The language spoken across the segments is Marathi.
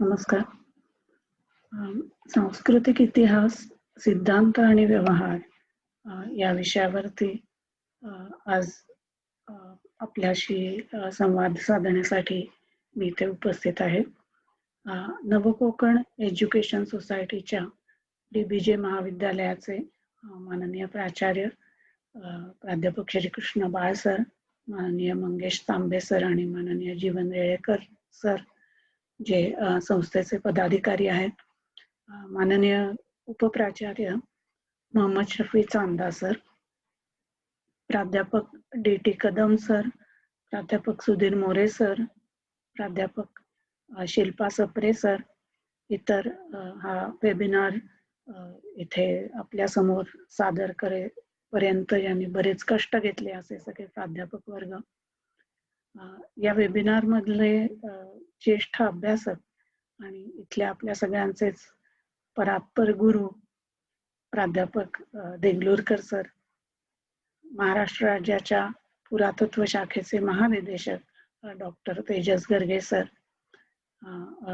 नमस्कार. सांस्कृतिक इतिहास, सिद्धांत आणि व्यवहार या विषयावरती अ, आज अ, आपल्याशी संवाद साधण्यासाठी मी इथे उपस्थित आहे. नवकोकण एज्युकेशन सोसायटीच्या DBJ महाविद्यालयाचे माननीय प्राचार्य प्राध्यापक श्रीकृष्ण बाळ सर, माननीय मंगेश तांबे सर आणि माननीय जीवन रेळेकर सर, जे संस्थेचे पदाधिकारी आहेत. माननीय उपप्राचार्य मोहम्मद शफी चांदा सर, प्राध्यापक DT कदम सर, प्राध्यापक सुधीर मोरे सर, प्राध्यापक शिल्पा सप्रे सर, इतर हा वेबिनार इथे आपल्या समोर सादर करेपर्यंत यांनी बरेच कष्ट घेतले असे सगळे प्राध्यापक वर्ग. या वेबिनार मधले ज्येष्ठ अभ्यासक आणि इथल्या आपल्या सगळ्यांचेच परात्पर गुरु प्राध्यापक देगलूरकर सर, महाराष्ट्र राज्याच्या पुरातत्व शाखेचे महानिदेशक डॉक्टर तेजस गर्गे सर,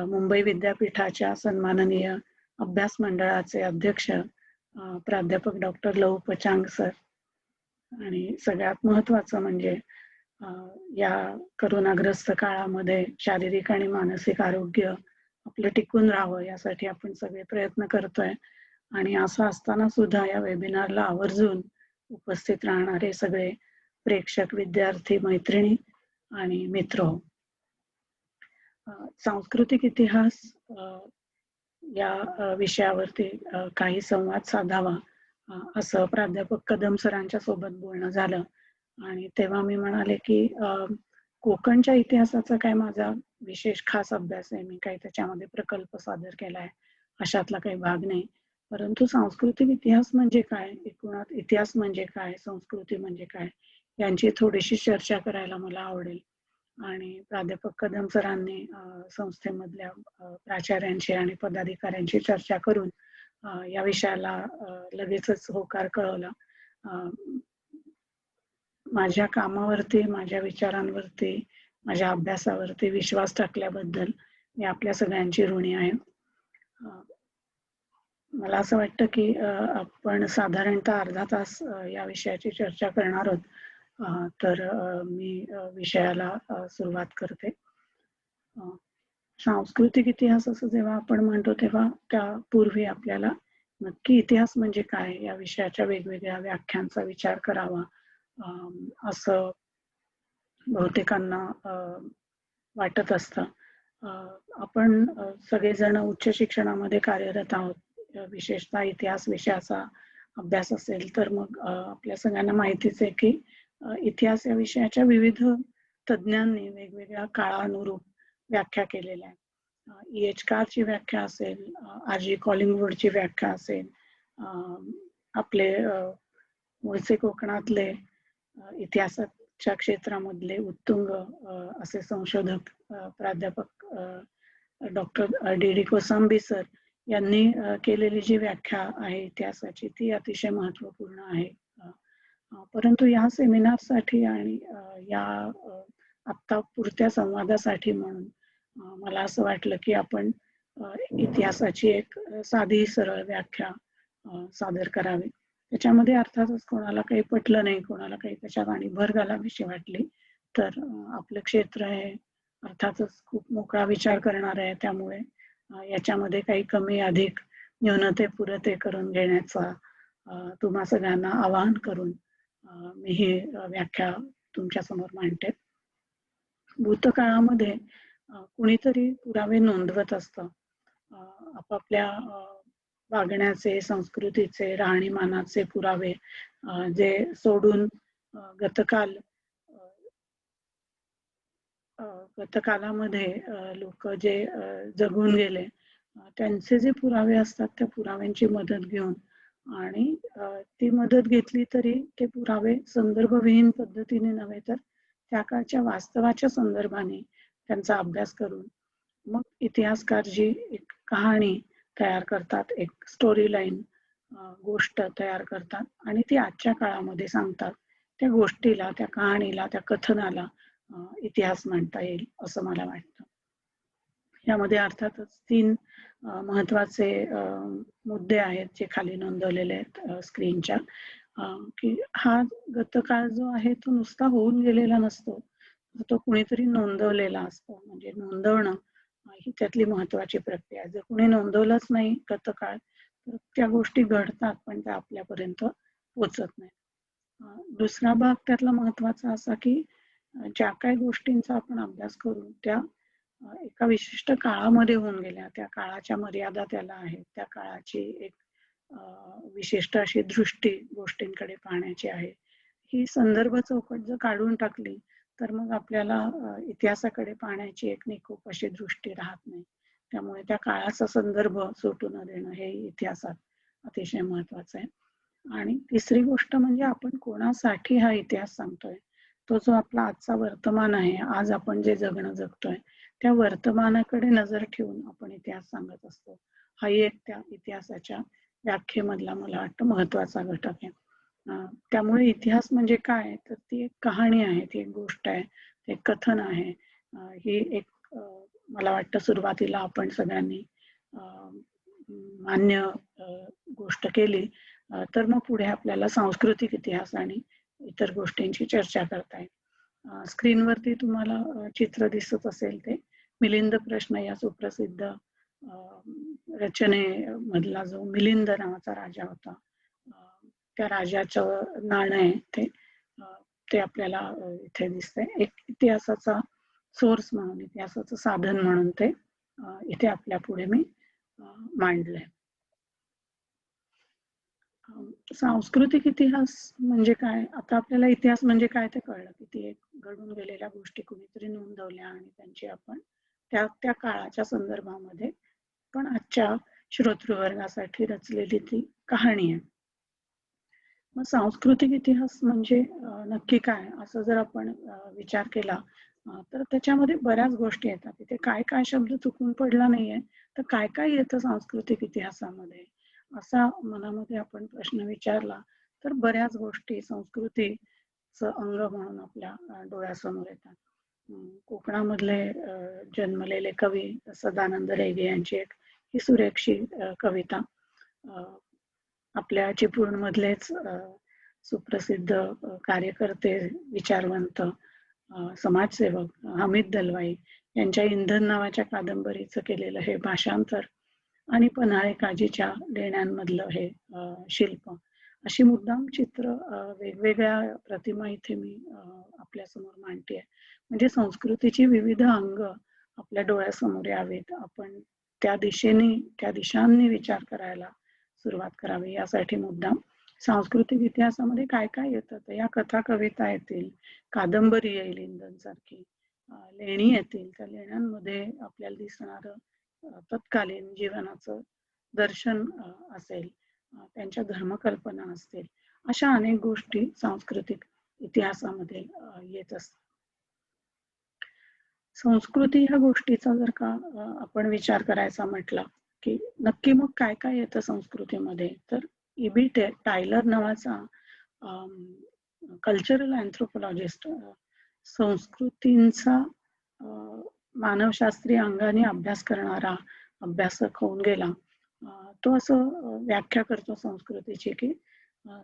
मुंबई विद्यापीठाच्या सन्माननीय अभ्यास मंडळाचे अध्यक्ष प्राध्यापक डॉक्टर लव पचांग सर, आणि सगळ्यात महत्त्वाचं म्हणजे या करोनाग्रस्त काळामध्ये शारीरिक आणि मानसिक आरोग्य आपलं टिकून राहावं यासाठी आपण सगळे प्रयत्न करतोय. आणि असं असताना सुद्धा या वेबिनारला आवर्जून उपस्थित राहणारे सगळे प्रेक्षक, विद्यार्थी, मैत्रिणी आणि मित्र. सांस्कृतिक इतिहास या विषयावरती काही संवाद साधावा असं प्राध्यापक कदम सरांच्या सोबत बोलणं झालं. आणि तेव्हा मी म्हणाले की कोकणच्या इतिहासाचा काय माझा विशेष खास अभ्यास आहे, मी काही त्याच्यामध्ये प्रकल्प सादर केलाय अशातला काही भाग नाही. परंतु सांस्कृतिक इतिहास म्हणजे काय, एकूणात इतिहास म्हणजे काय, संस्कृती म्हणजे काय, यांची थोडीशी चर्चा करायला मला आवडेल. आणि प्राध्यापक कदम सरांनी संस्थेमधल्या प्राचार्यांशी आणि पदाधिकाऱ्यांशी चर्चा करून या विषयाला लगेचच होकार कळवला. माझ्या कामावरती, माझ्या विचारांवरती, माझ्या अभ्यासावरती विश्वास टाकल्याबद्दल मी आपल्या सगळ्यांची ऋणी आहे. मला असं वाटतं की आपण साधारणतः अर्धा तास या विषयाची चर्चा करणार आहोत. तर मी विषयाला सुरुवात करते. सांस्कृतिक इतिहास असं जेव्हा आपण म्हणतो तेव्हा त्यापूर्वी आपल्याला नक्की इतिहास म्हणजे काय या विषयाच्या वेगवेगळ्या व्याख्यांचा विचार करावा असं बहुतेकांना वाटत असतं. आपण सगळेजण उच्च शिक्षणामध्ये कार्यरत आहोत. विशेषतः इतिहास विषयाचा अभ्यास असेल तर मग आपल्या सगळ्यांना माहितीच आहे की इतिहास या विषयाच्या विविध तज्ज्ञांनी वेगवेगळ्या काळानुरूप व्याख्या केलेल्या आहेत. E.H. कारची व्याख्या असेल, R.G. कॉलिंगवुडची व्याख्या असेल, आपले मूळचे कोकणातले इतिहासाच्या क्षेत्रामधले उत्तुंग असे संशोधक प्राध्यापक डॉक्टर D.D. कोसांबी सर यांनी केलेली जी व्याख्या आहे इतिहासाची ती अतिशय महत्त्वपूर्ण आहे. परंतु या सेमिनारसाठी आणि या आत्ता पुरत्या संवादासाठी म्हणून मला असं वाटलं की आपण इतिहासाची एक साधी सरळ व्याख्या सादर करावी. त्याच्यामध्ये अर्थातच कोणाला काही पटलं नाही, कोणाला काही त्याच्यात आणि भर घालावीशी वाटली तर आपलं क्षेत्र हे अर्थातच खूप मोकळा विचार करणार आहे. त्यामुळे याच्यामध्ये काही कमी अधिक न्यूनते पुरते करून घेण्याचा तुम्हा सगळ्यांना आवाहन करून मी ही व्याख्या तुमच्या समोर मांडते. भूतकाळामध्ये कुणीतरी पुरावे नोंदवत असतं. आपापल्या वागण्याचे, संस्कृतीचे, राहणीमानाचे पुरावे जे सोडून गतकालामध्ये लोक जे जगून गेले त्यांचे जे पुरावे असतात त्या पुराव्यांची मदत घेऊन आणि ती मदत घेतली तरी ते पुरावे संदर्भविहीन पद्धतीने नव्हे तर त्या काळच्या वास्तवाच्या संदर्भाने त्यांचा अभ्यास करून मग इतिहासकार जी एक कहाणी तयार करतात, एक स्टोरी लाईन गोष्ट तयार करतात आणि ती आजच्या काळामध्ये सांगतात. त्या गोष्टीला, त्या कहाणीला, त्या कथनाला इतिहास म्हणता येईल असं मला वाटतं. यामध्ये अर्थातच 3 महत्वाचे मुद्दे आहेत जे खाली नोंदवलेले आहेत स्क्रीनच्या. की हा गतकाळ जो आहे तो नुसता होऊन गेलेला नसतो, तो कुणीतरी नोंदवलेला असतो. म्हणजे नोंदवणं ही त्यातली महत्वाची प्रक्रिया आहे. जर कुणी नोंदवलंच नाही गतकाळ, तर त्या गोष्टी घडतात पण त्या आपल्यापर्यंत पोहोचत नाही. दुसरा भाग त्यातला महत्वाचा असा की ज्या काही गोष्टींचा आपण अभ्यास करू त्या एका विशिष्ट काळामध्ये होऊन गेल्या, त्या काळाच्या मर्यादा त्याला आहेत, त्या काळाची एक विशिष्ट अशी दृष्टी गोष्टींकडे पाहण्याची आहे. ही संदर्भ चौकट जर काढून टाकली तर मग आपल्याला इतिहासाकडे पाहण्याची एक निकोप अशी दृष्टी राहत नाही. त्यामुळे त्या काळाचा संदर्भ सुटू न देणं हे इतिहासात अतिशय महत्वाचं आहे. आणि तिसरी गोष्ट म्हणजे आपण कोणासाठी हा इतिहास सांगतोय, तो जो आपला आजचा वर्तमान आहे, आज आपण जे जगणं जगतोय त्या वर्तमानाकडे नजर ठेवून आपण इतिहास सांगत असतो. हाही एक त्या इतिहासाच्या व्याख्येमधला मला वाटतं महत्वाचा घटक आहे. त्यामुळे इतिहास म्हणजे काय, तर ती एक कहाणी आहे, ती एक गोष्ट आहे, ते एक कथन आहे. ही एक मला वाटतं सुरुवातीला आपण सगळ्यांनी मान्य गोष्ट केली तर मग पुढे आपल्याला सांस्कृतिक इतिहास आणि इतर गोष्टींची चर्चा करता येईल. स्क्रीनवरती तुम्हाला चित्र दिसत असेल ते मिलिंद प्रश्न या सुप्रसिद्ध रचनेमधला जो मिलिंद नावाचा राजा होता, त्या राजाचं नाणं आहे ते आपल्याला इथे दिसतंय. एक इतिहासाचा सोर्स म्हणून, इतिहासाचं साधन म्हणून ते इथे आपल्या पुढे मी मांडलंय. सांस्कृतिक इतिहास म्हणजे काय, आता आपल्याला इतिहास म्हणजे काय ते कळलं की ती एक घडून गेलेल्या गोष्टी कुणीतरी नोंदवल्या आणि त्यांची आपण त्या काळाच्या संदर्भामध्ये पण आजच्या श्रोतृवर्गासाठी रचलेली ती कहाणी आहे. मग सांस्कृतिक इतिहास म्हणजे नक्की काय, असं जर आपण विचार केला तर त्याच्यामध्ये बऱ्याच गोष्टी येतात. तिथे काय काय शब्द चुकून पडला नाहीये, तर काय काय येतं सांस्कृतिक इतिहासामध्ये, असा मनामध्ये आपण प्रश्न विचारला तर बऱ्याच गोष्टी संस्कृतीचं अंग म्हणून आपल्या डोळ्यासमोर येतात. कोकणामधले जन्मलेले कवी सदानंद रेगे यांची एक ही सुरेखशी कविता, आपल्या चिपळूणमधलेच सुप्रसिद्ध कार्यकर्ते, विचारवंत, समाजसेवक हमीद दलवाई यांच्या इंधन नावाच्या कादंबरीचं केलेलं हे भाषांतर आणि पन्हाळे काजीच्या लेण्यांमधलं हे शिल्प, अशी मुद्दाम चित्र वेगवेगळ्या प्रतिमा इथे मी आपल्यासमोर मांडते. म्हणजे संस्कृतीची विविध अंग आपल्या डोळ्यासमोर यावेत, आपण त्या दिशांनी विचार करायला सुरुवात करावी, यासाठी मुद्दाम सांस्कृतिक इतिहासामध्ये काय काय येतं. तर या कथा कविता येतील, कादंबरी येईल इंधन सारखी, लेणी येतील, त्या लेण्यांमध्ये आपल्याला दिसणारं तत्कालीन जीवनाचं दर्शन असेल, त्यांच्या धर्मकल्पना असतील, अशा अनेक गोष्टी सांस्कृतिक इतिहासामध्ये येत असतात. संस्कृती ह्या गोष्टीचा जर का आपण विचार करायचा म्हटला की नक्की मग काय काय येतं संस्कृतीमध्ये, तर E.B. टायलर नावाचा कल्चरल अँथ्रोपोलॉजिस्ट, संस्कृतींचा मानवशास्त्रीय अंगाने अभ्यास करणारा अभ्यासक होऊन गेला. तो असं व्याख्या करतो संस्कृतीची की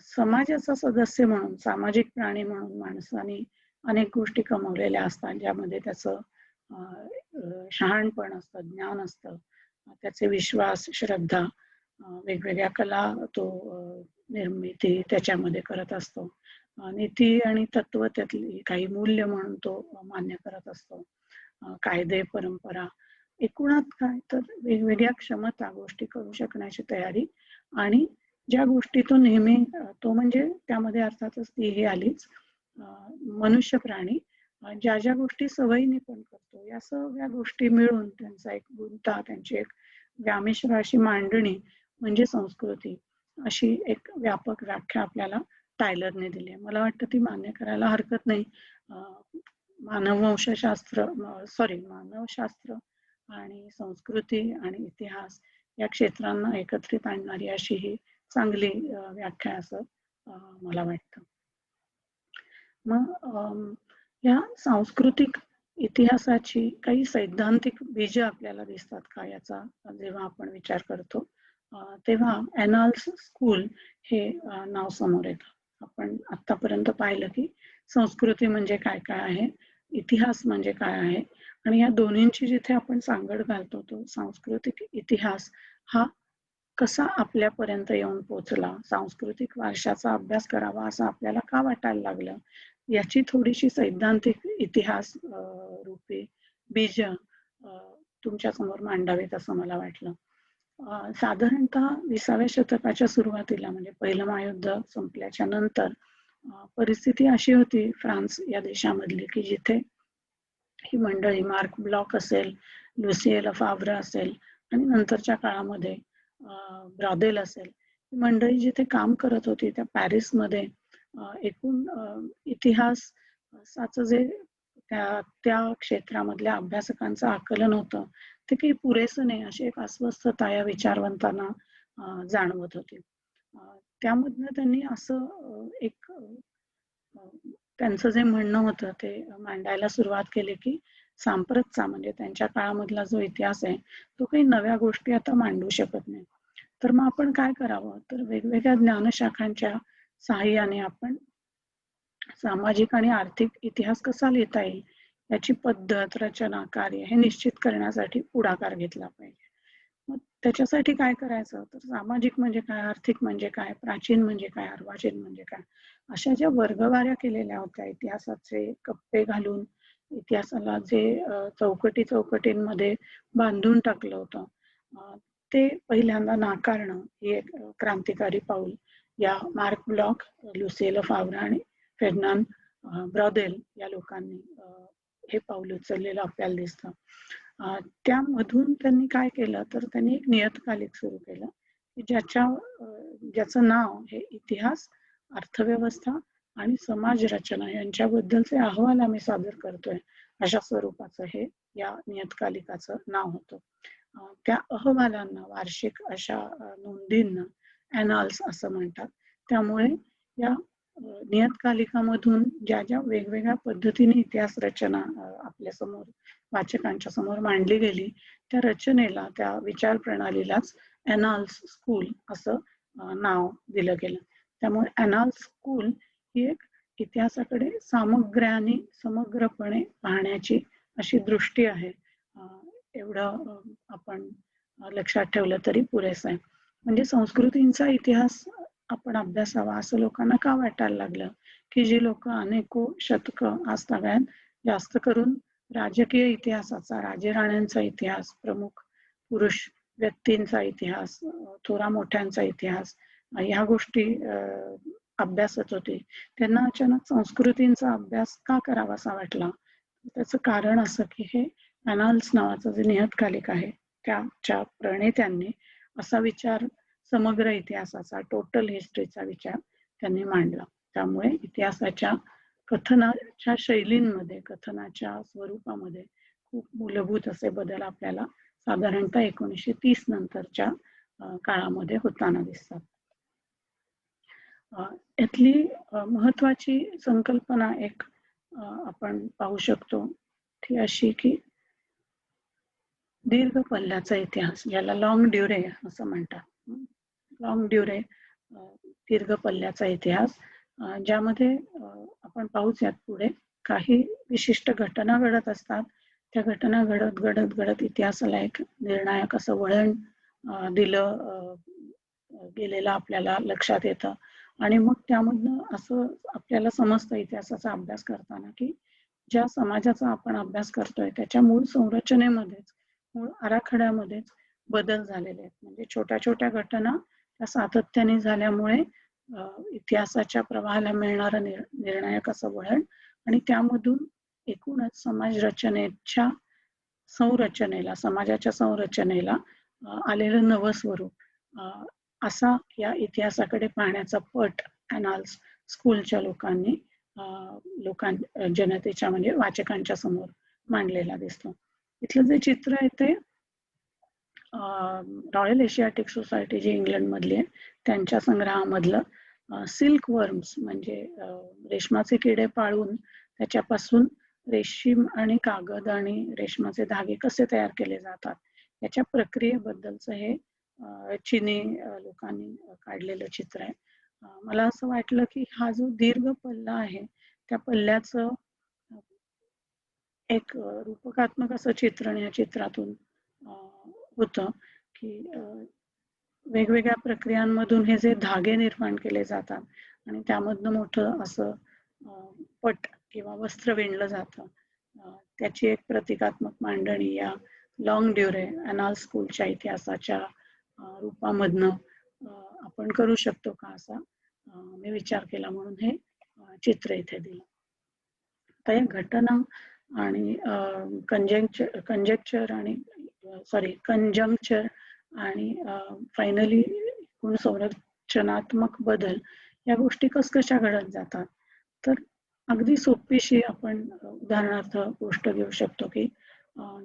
समाजाचा सदस्य म्हणून, सामाजिक प्राणी म्हणून माणसाने अनेक गोष्टी कमवलेल्या असतात, ज्यामध्ये त्याचं शहाणपण असतं, ज्ञान असतं, त्याचे विश्वास, श्रद्धा, वेगवेगळ्या कला तो निर्मिती त्याच्यामध्ये करत असतो, नीती आणि तत्व त्यातली काही मूल्य म्हणून तो मान्य करत असतो, कायदे, परंपरा, एकूणात काय तर वेगवेगळ्या क्षमता, गोष्टी करू शकण्याची तयारी. आणि ज्या गोष्टी तो नेहमी तो म्हणजे त्यामध्ये अर्थातच तीही आलीच, मनुष्य प्राणी ज्या ज्या गोष्टी सवयीने पण करतो, या सगळ्या गोष्टी मिळून त्यांचा एक गुंता, त्यांची एक व्यामिश्र अशी मांडणी म्हणजे संस्कृती, अशी एक व्यापक व्याख्या आपल्याला टायलरने दिली आहे. मला वाटतं ती मान्य करायला हरकत नाही. मानवशास्त्र आणि संस्कृती आणि इतिहास या क्षेत्रांना एकत्रित आणणारी अशी ही चांगली व्याख्या असं मला वाटतं. मग या सांस्कृतिक इतिहासाची काही सैद्धांतिक बीज आपल्याला दिसतात का याचा जेव्हा आपण विचार करतो तेव्हा ॲनॉल्स स्कूल हे नाव समोर येतं. आपण आतापर्यंत पाहिलं की संस्कृती म्हणजे काय काय आहे, इतिहास म्हणजे काय आहे, आणि या दोन्हींची जिथे आपण सांगड घालतो तो सांस्कृतिक इतिहास हा कसा आपल्यापर्यंत येऊन पोहोचला, सांस्कृतिक वारशाचा अभ्यास करावा असं आपल्याला का वाटायला लागलं, याची थोडीशी सैद्धांतिक इतिहास रूपी बीज तुमच्या समोर मांडावीत असं मला वाटलं. साधारणतः 20व्या शतकाच्या सुरुवातीला म्हणजे पहिलं महायुद्ध संपल्याच्या नंतर परिस्थिती अशी होती फ्रान्स या देशामधली की जिथे ही मंडळी मार्क ब्लॉक असेल, लुसिए लफाव्र असेल आणि नंतरच्या काळामध्ये ब्रॉदेल असेल, ही मंडळी जिथे काम करत होती त्या पॅरिसमध्ये एकूण इतिहासाचं जे त्या त्या क्षेत्रामधल्या अभ्यासकांचं आकलन होतं ते काही पुरेसं नाही अशी एक अस्वस्थता या विचारवंतांना जाणवत होती. त्यामधनं त्यांनी असं एक त्यांचं जे म्हणणं होतं ते मांडायला सुरुवात केली की सांप्रतचा म्हणजे त्यांच्या काळामधला जो इतिहास आहे तो काही नव्या गोष्टी आता मांडू शकत नाही. तर मग आपण काय करावं, तर वेगवेगळ्या ज्ञानशाखांच्या सहाय्याने आपण सामाजिक आणि आर्थिक इतिहास कसा लिहिता येईल याची पद्धत, रचना, कार्य हे निश्चित करण्यासाठी पुढाकार घेतला पाहिजे. मग त्याच्यासाठी काय करायचं, तर सामाजिक म्हणजे काय, आर्थिक म्हणजे काय, प्राचीन म्हणजे काय, अर्वाचीन म्हणजे काय, अशा ज्या वर्गवाऱ्या केलेल्या होत्या इतिहासाचे कप्पे घालून इतिहासाला जे चौकटींमध्ये बांधून टाकलं होतं ते पहिल्यांदा नाकारणं हे एक क्रांतिकारी पाऊल या मार्क ब्लॉक, लुसिए लफाव्र आणि फेर्नांड ब्रॉदेल या लोकांनी हे पाऊल उचललेलं आपल्याला दिसतं. त्यामधून त्यांनी काय केलं, तर त्यांनी एक नियतकालिक सुरू केलं की ज्याचं नाव हे इतिहास, अर्थव्यवस्था आणि समाज रचना यांच्याबद्दलचे अहवाल आम्ही सादर करतोय अशा स्वरूपाचं हे या नियतकालिकाचं नाव होतं. त्या अहवालांना, वार्षिक अशा नोंदींना ॲनॉल्स असं म्हणतात. त्यामुळे या नियतकालिकामधून ज्या ज्या वेगवेगळ्या पद्धतीने इतिहास रचना आपल्या समोर वाचकांच्या समोर मांडली गेली त्या रचनेला, त्या विचार प्रणालीलाच ॲनॉल्स स्कूल असं नाव दिलं गेलं. त्यामुळे ॲनॉल्स स्कूल ही एक इतिहासाकडे समग्रपणे पाहण्याची अशी दृष्टी आहे. एवढं आपण लक्षात ठेवलं तरी पुरेसं आहे. म्हणजे संस्कृतींचा इतिहास आपण अभ्यासावा असं लोकांना का वाटायला लागलं, की जी लोक अनेको शतकं आजतागायत जास्त करून राजकीय इतिहासाचा, राजेराण्यांचा इतिहास, प्रमुख पुरुष व्यक्तींचा इतिहास, थोरा मोठ्यांचा इतिहास ह्या गोष्टी अभ्यासत होते, त्यांना अचानक संस्कृतींचा अभ्यास का करावासा वाटला. त्याचं कारण असं की हे ॲनॉल्स नावाचं जे नियतकालिक आहे त्याच्या प्रणेत्यांनी असा विचार, समग्र इतिहासाचा, टोटल हिस्ट्रीचा विचार त्यांनी मांडला. त्यामुळे इतिहासाच्या कथनाच्या शैलींमध्ये, कथनाच्या स्वरूपामध्ये खूप मूलभूत असे बदल आपल्याला साधारणतः 1930 नंतरच्या काळामध्ये होताना दिसतात. यातली महत्वाची संकल्पना एक आपण पाहू शकतो ती अशी की दीर्घ पल्ल्याचा इतिहास, याला लॉंग ड्युरे असं म्हणतात. लॉंग ड्युरे दीर्घ पल्ल्याचा इतिहास, ज्यामध्ये आपण पाहूच यात पुढे काही विशिष्ट घटना घडत असतात. त्या घटना घडत इतिहासाला एक निर्णायक असं वळण दिलं गेलेलं आपल्याला लक्षात येतं. आणि मग त्यामधनं असं आपल्याला समजतं इतिहासाचा अभ्यास करताना की ज्या समाजाचा आपण अभ्यास करतोय त्याच्या मूळ संरचनेमध्येच, मूळ आराखड्यामध्येच बदल झालेले आहेत. म्हणजे छोट्या छोट्या घटना त्या सातत्याने झाल्यामुळे इतिहासाच्या प्रवाहाला मिळणारं निर्णायक असं वळण आणि त्यामधून एकूणच समाज रचनेच्या संरचनेला, समाजाच्या संरचनेला आलेलं नवं स्वरूप, असा या इतिहासाकडे पाहण्याचा पट ॲनॉल्स स्कूलच्या लोकांनी जनतेच्या म्हणजे वाचकांच्या समोर मांडलेला दिसतो. इथलं जे चित्र आहे ते रॉयल एशियाटिक सोसायटी जी इंग्लंडमधली आहे त्यांच्या संग्रहामधलं सिल्क वर्म्स म्हणजे रेशमाचे किडे पाळून त्याच्यापासून रेशीम आणि कागद आणि रेशमाचे धागे कसे तयार केले जातात याच्या प्रक्रियेबद्दलचं हे चिनी लोकांनी काढलेलं चित्र आहे. मला असं वाटलं की हा जो दीर्घ पल्ला आहे त्या पल्ल्याचं एक रूपकात्मक असं चित्रण या चित्रातून होतं की वेगवेगळ्या प्रक्रियांमधून हे जे धागे निर्माण केले जातात आणि त्यामधनं मोठं असं पट किंवा वस्त्र विणलं जातं, त्याची एक प्रतिकात्मक मांडणी या लॉंग ड्युरे अनाल स्कूलच्या इतिहासाच्या रूपामधनं आपण करू शकतो का असा मी विचार केला, म्हणून हे चित्र इथे दिलं. आता या घटना आणि कंजंक्चर आणि फायनली एकूण संरचनात्मक बदल या गोष्टी कशा घडत जातात. तर अगदी सोपीशी आपण उदाहरणार्थ गोष्ट घेऊ शकतो की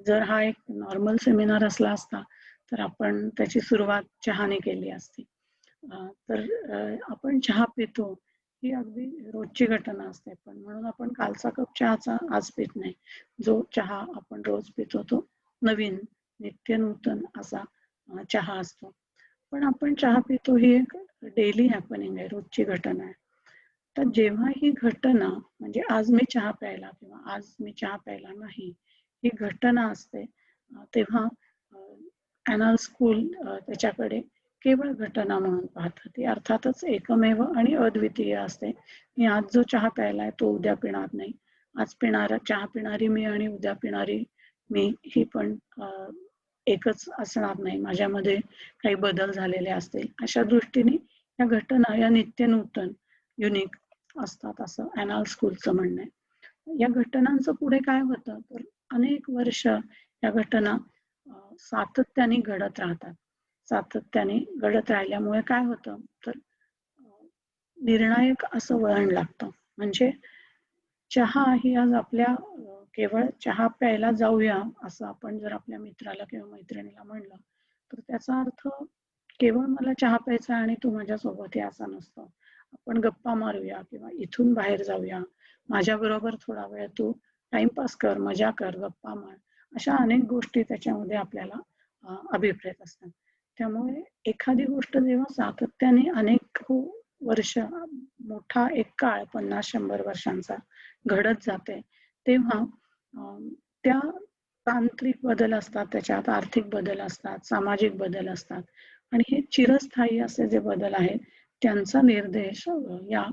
जर हा एक नॉर्मल सेमिनार असला असता तर आपण त्याची सुरुवात चहाने केली असती. तर आपण चहा पितो ही अगदी रोजची घटना असते, पण म्हणून आपण कालचा कप चहाचा आज पित नाही. जो चहा आपण रोज पितो तो नवीन नित्य नूतन असा चहा असतो. पण आपण चहा पितो ही एक डेली हॅपनिंग आहे, रोजची घटना आहे. तर जेव्हा ही घटना म्हणजे आज मी चहा प्यायला किंवा आज मी चहा प्यायला नाही ही घटना असते, तेव्हा अॅनल स्कूल त्याच्याकडे केवळ घटना म्हणून पाहतात. ती अर्थातच एकमेव आणि अद्वितीय असते. मी आज जो चहा प्यायलाय तो उद्या पिणार नाही. आज चहा पिणारी मी आणि उद्या पिणारी मी ही पण एकच असणार नाही. माझ्यामध्ये काही बदल झालेले असतील. अशा दृष्टीने या घटना या नित्य नूतन युनिक असतात असं अॅनल स्कूलचं म्हणणं आहे. या घटनांचं पुढे काय होतं तर अनेक वर्ष या घटना सातत्याने घडत राहतात. सातत्याने घडत राहिल्यामुळे काय होतं तर निर्णायक असं वळण लागतं. म्हणजे चहा ही आज आपल्या केवळ चहा प्यायला जाऊया असं आपण जर आपल्या मित्राला किंवा मैत्रिणीला म्हणलं तर त्याचा अर्थ केवळ मला चहा प्यायचा आणि तू माझ्यासोबत ये असा नसतो. आपण गप्पा मारूया किंवा इथून बाहेर जाऊया, माझ्या बरोबर थोडा वेळ तू टाइमपास कर, मजा कर, गप्पा मार, अशा अनेक गोष्टी त्याच्यामध्ये आपल्याला अभिप्रेत असतात. त्यामुळे एखादी गोष्ट जेव्हा सातत्याने अनेक वर्ष मोठा एक काळ 50-100 वर्षांचा घडत जाते तेव्हा त्या तांत्रिक बदल असतात, त्याच्यात आर्थिक बदल असतात, सामाजिक बदल असतात आणि हे चिरस्थायी असे जे बदल आहेत त्यांचा निर्देश या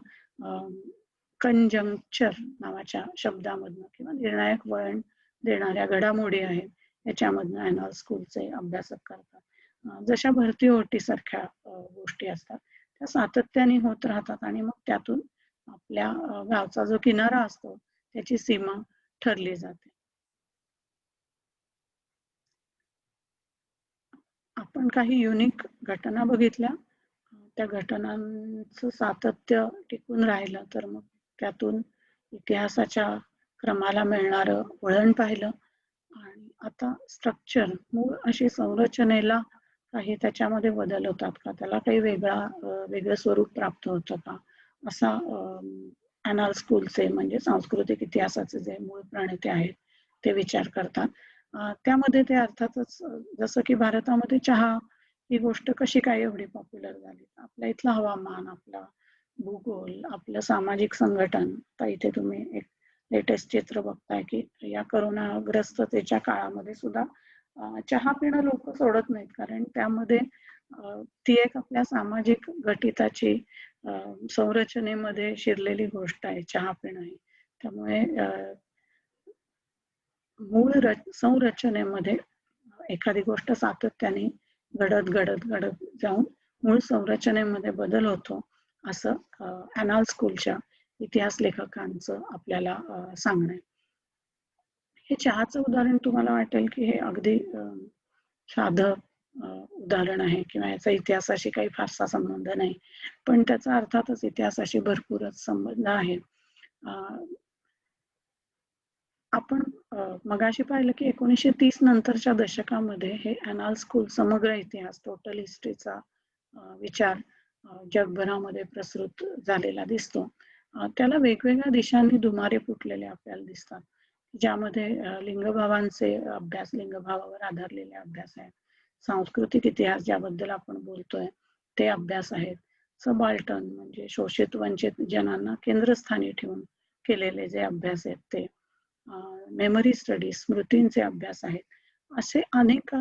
कंजंक्चर नावाच्या शब्दामधनं किंवा निर्णायक वळण देणाऱ्या घडामोडी आहेत याच्यामधनं अॅनल स्कूलचे अभ्यासक करतात. जशा भरती ओटी सारख्या गोष्टी असतात त्या सातत्याने होत राहतात आणि मग त्यातून आपल्या गावचा जो किनारा असतो त्याची सीमा ठरली जाते. आपण काही युनिक घटना बघितल्या, त्या घटनांचं सातत्य टिकून राहिलं तर मग त्यातून इतिहासाच्या क्रमाला मिळणारं वळण पाहिलं आणि आता स्ट्रक्चर मूळ अशी संरचनेला काही त्याच्यामध्ये बदल होतात का, त्याला काही वेगळं स्वरूप प्राप्त होतं का, असा अॅनल स्कूलचे म्हणजे सांस्कृतिक इतिहासाचे जे मूळ प्रणेते आहेत ते विचार करतात. त्यामध्ये ते अर्थातच जसं की भारतामध्ये चहा ही गोष्ट कशी काय एवढी पॉप्युलर झाली, आपल्या इथलं हवामान, आपला भूगोल, आपलं सामाजिक संघटन. तर इथे तुम्ही एक लेटेस्ट चित्र बघताय की या करोनाग्रस्ततेच्या काळामध्ये सुद्धा चहा पिणं लोक सोडत नाहीत, कारण त्यामध्ये ती एक आपल्या सामाजिक घटिताची संरचनेमध्ये शिरलेली गोष्ट आहे चहा पिणं ही. त्यामुळे मूळ संरचनेमध्ये एखादी गोष्ट सातत्याने घडत जाऊन मूळ संरचनेमध्ये बदल होतो असं अॅनल स्कूलच्या इतिहास लेखकांचं आपल्याला सांगणं आहे. हे चहाचं उदाहरण तुम्हाला वाटेल की हे अगदी साधं उदाहरण आहे किंवा याचा इतिहासाशी काही फारसा संबंध नाही, पण त्याचा अर्थातच इतिहासाशी भरपूरच संबंध आहे. आपण मगाशी पाहिलं की 1930 नंतरच्या दशकामध्ये हे अॅनल स्कूल समग्र इतिहास टोटल हिस्ट्रीचा विचार जगभरामध्ये प्रसृत झालेला दिसतो. त्याला वेगवेगळ्या दिशांनी दुमारे फुटलेले आपल्याला दिसतात. ज्यामध्ये लिंगभावांचे अभ्यास, लिंगभावावर आधारलेले अभ्यास आहेत. सांस्कृतिक इतिहास ज्याबद्दल आपण बोलतोय ते अभ्यास आहेत. सबाल्टर्न म्हणजे शोषित वंचित जनांना केंद्रस्थानी ठेवून केलेले जे अभ्यास आहेत ते. मेमरी स्टडी, स्मृतींचे अभ्यास आहेत. असे अनेक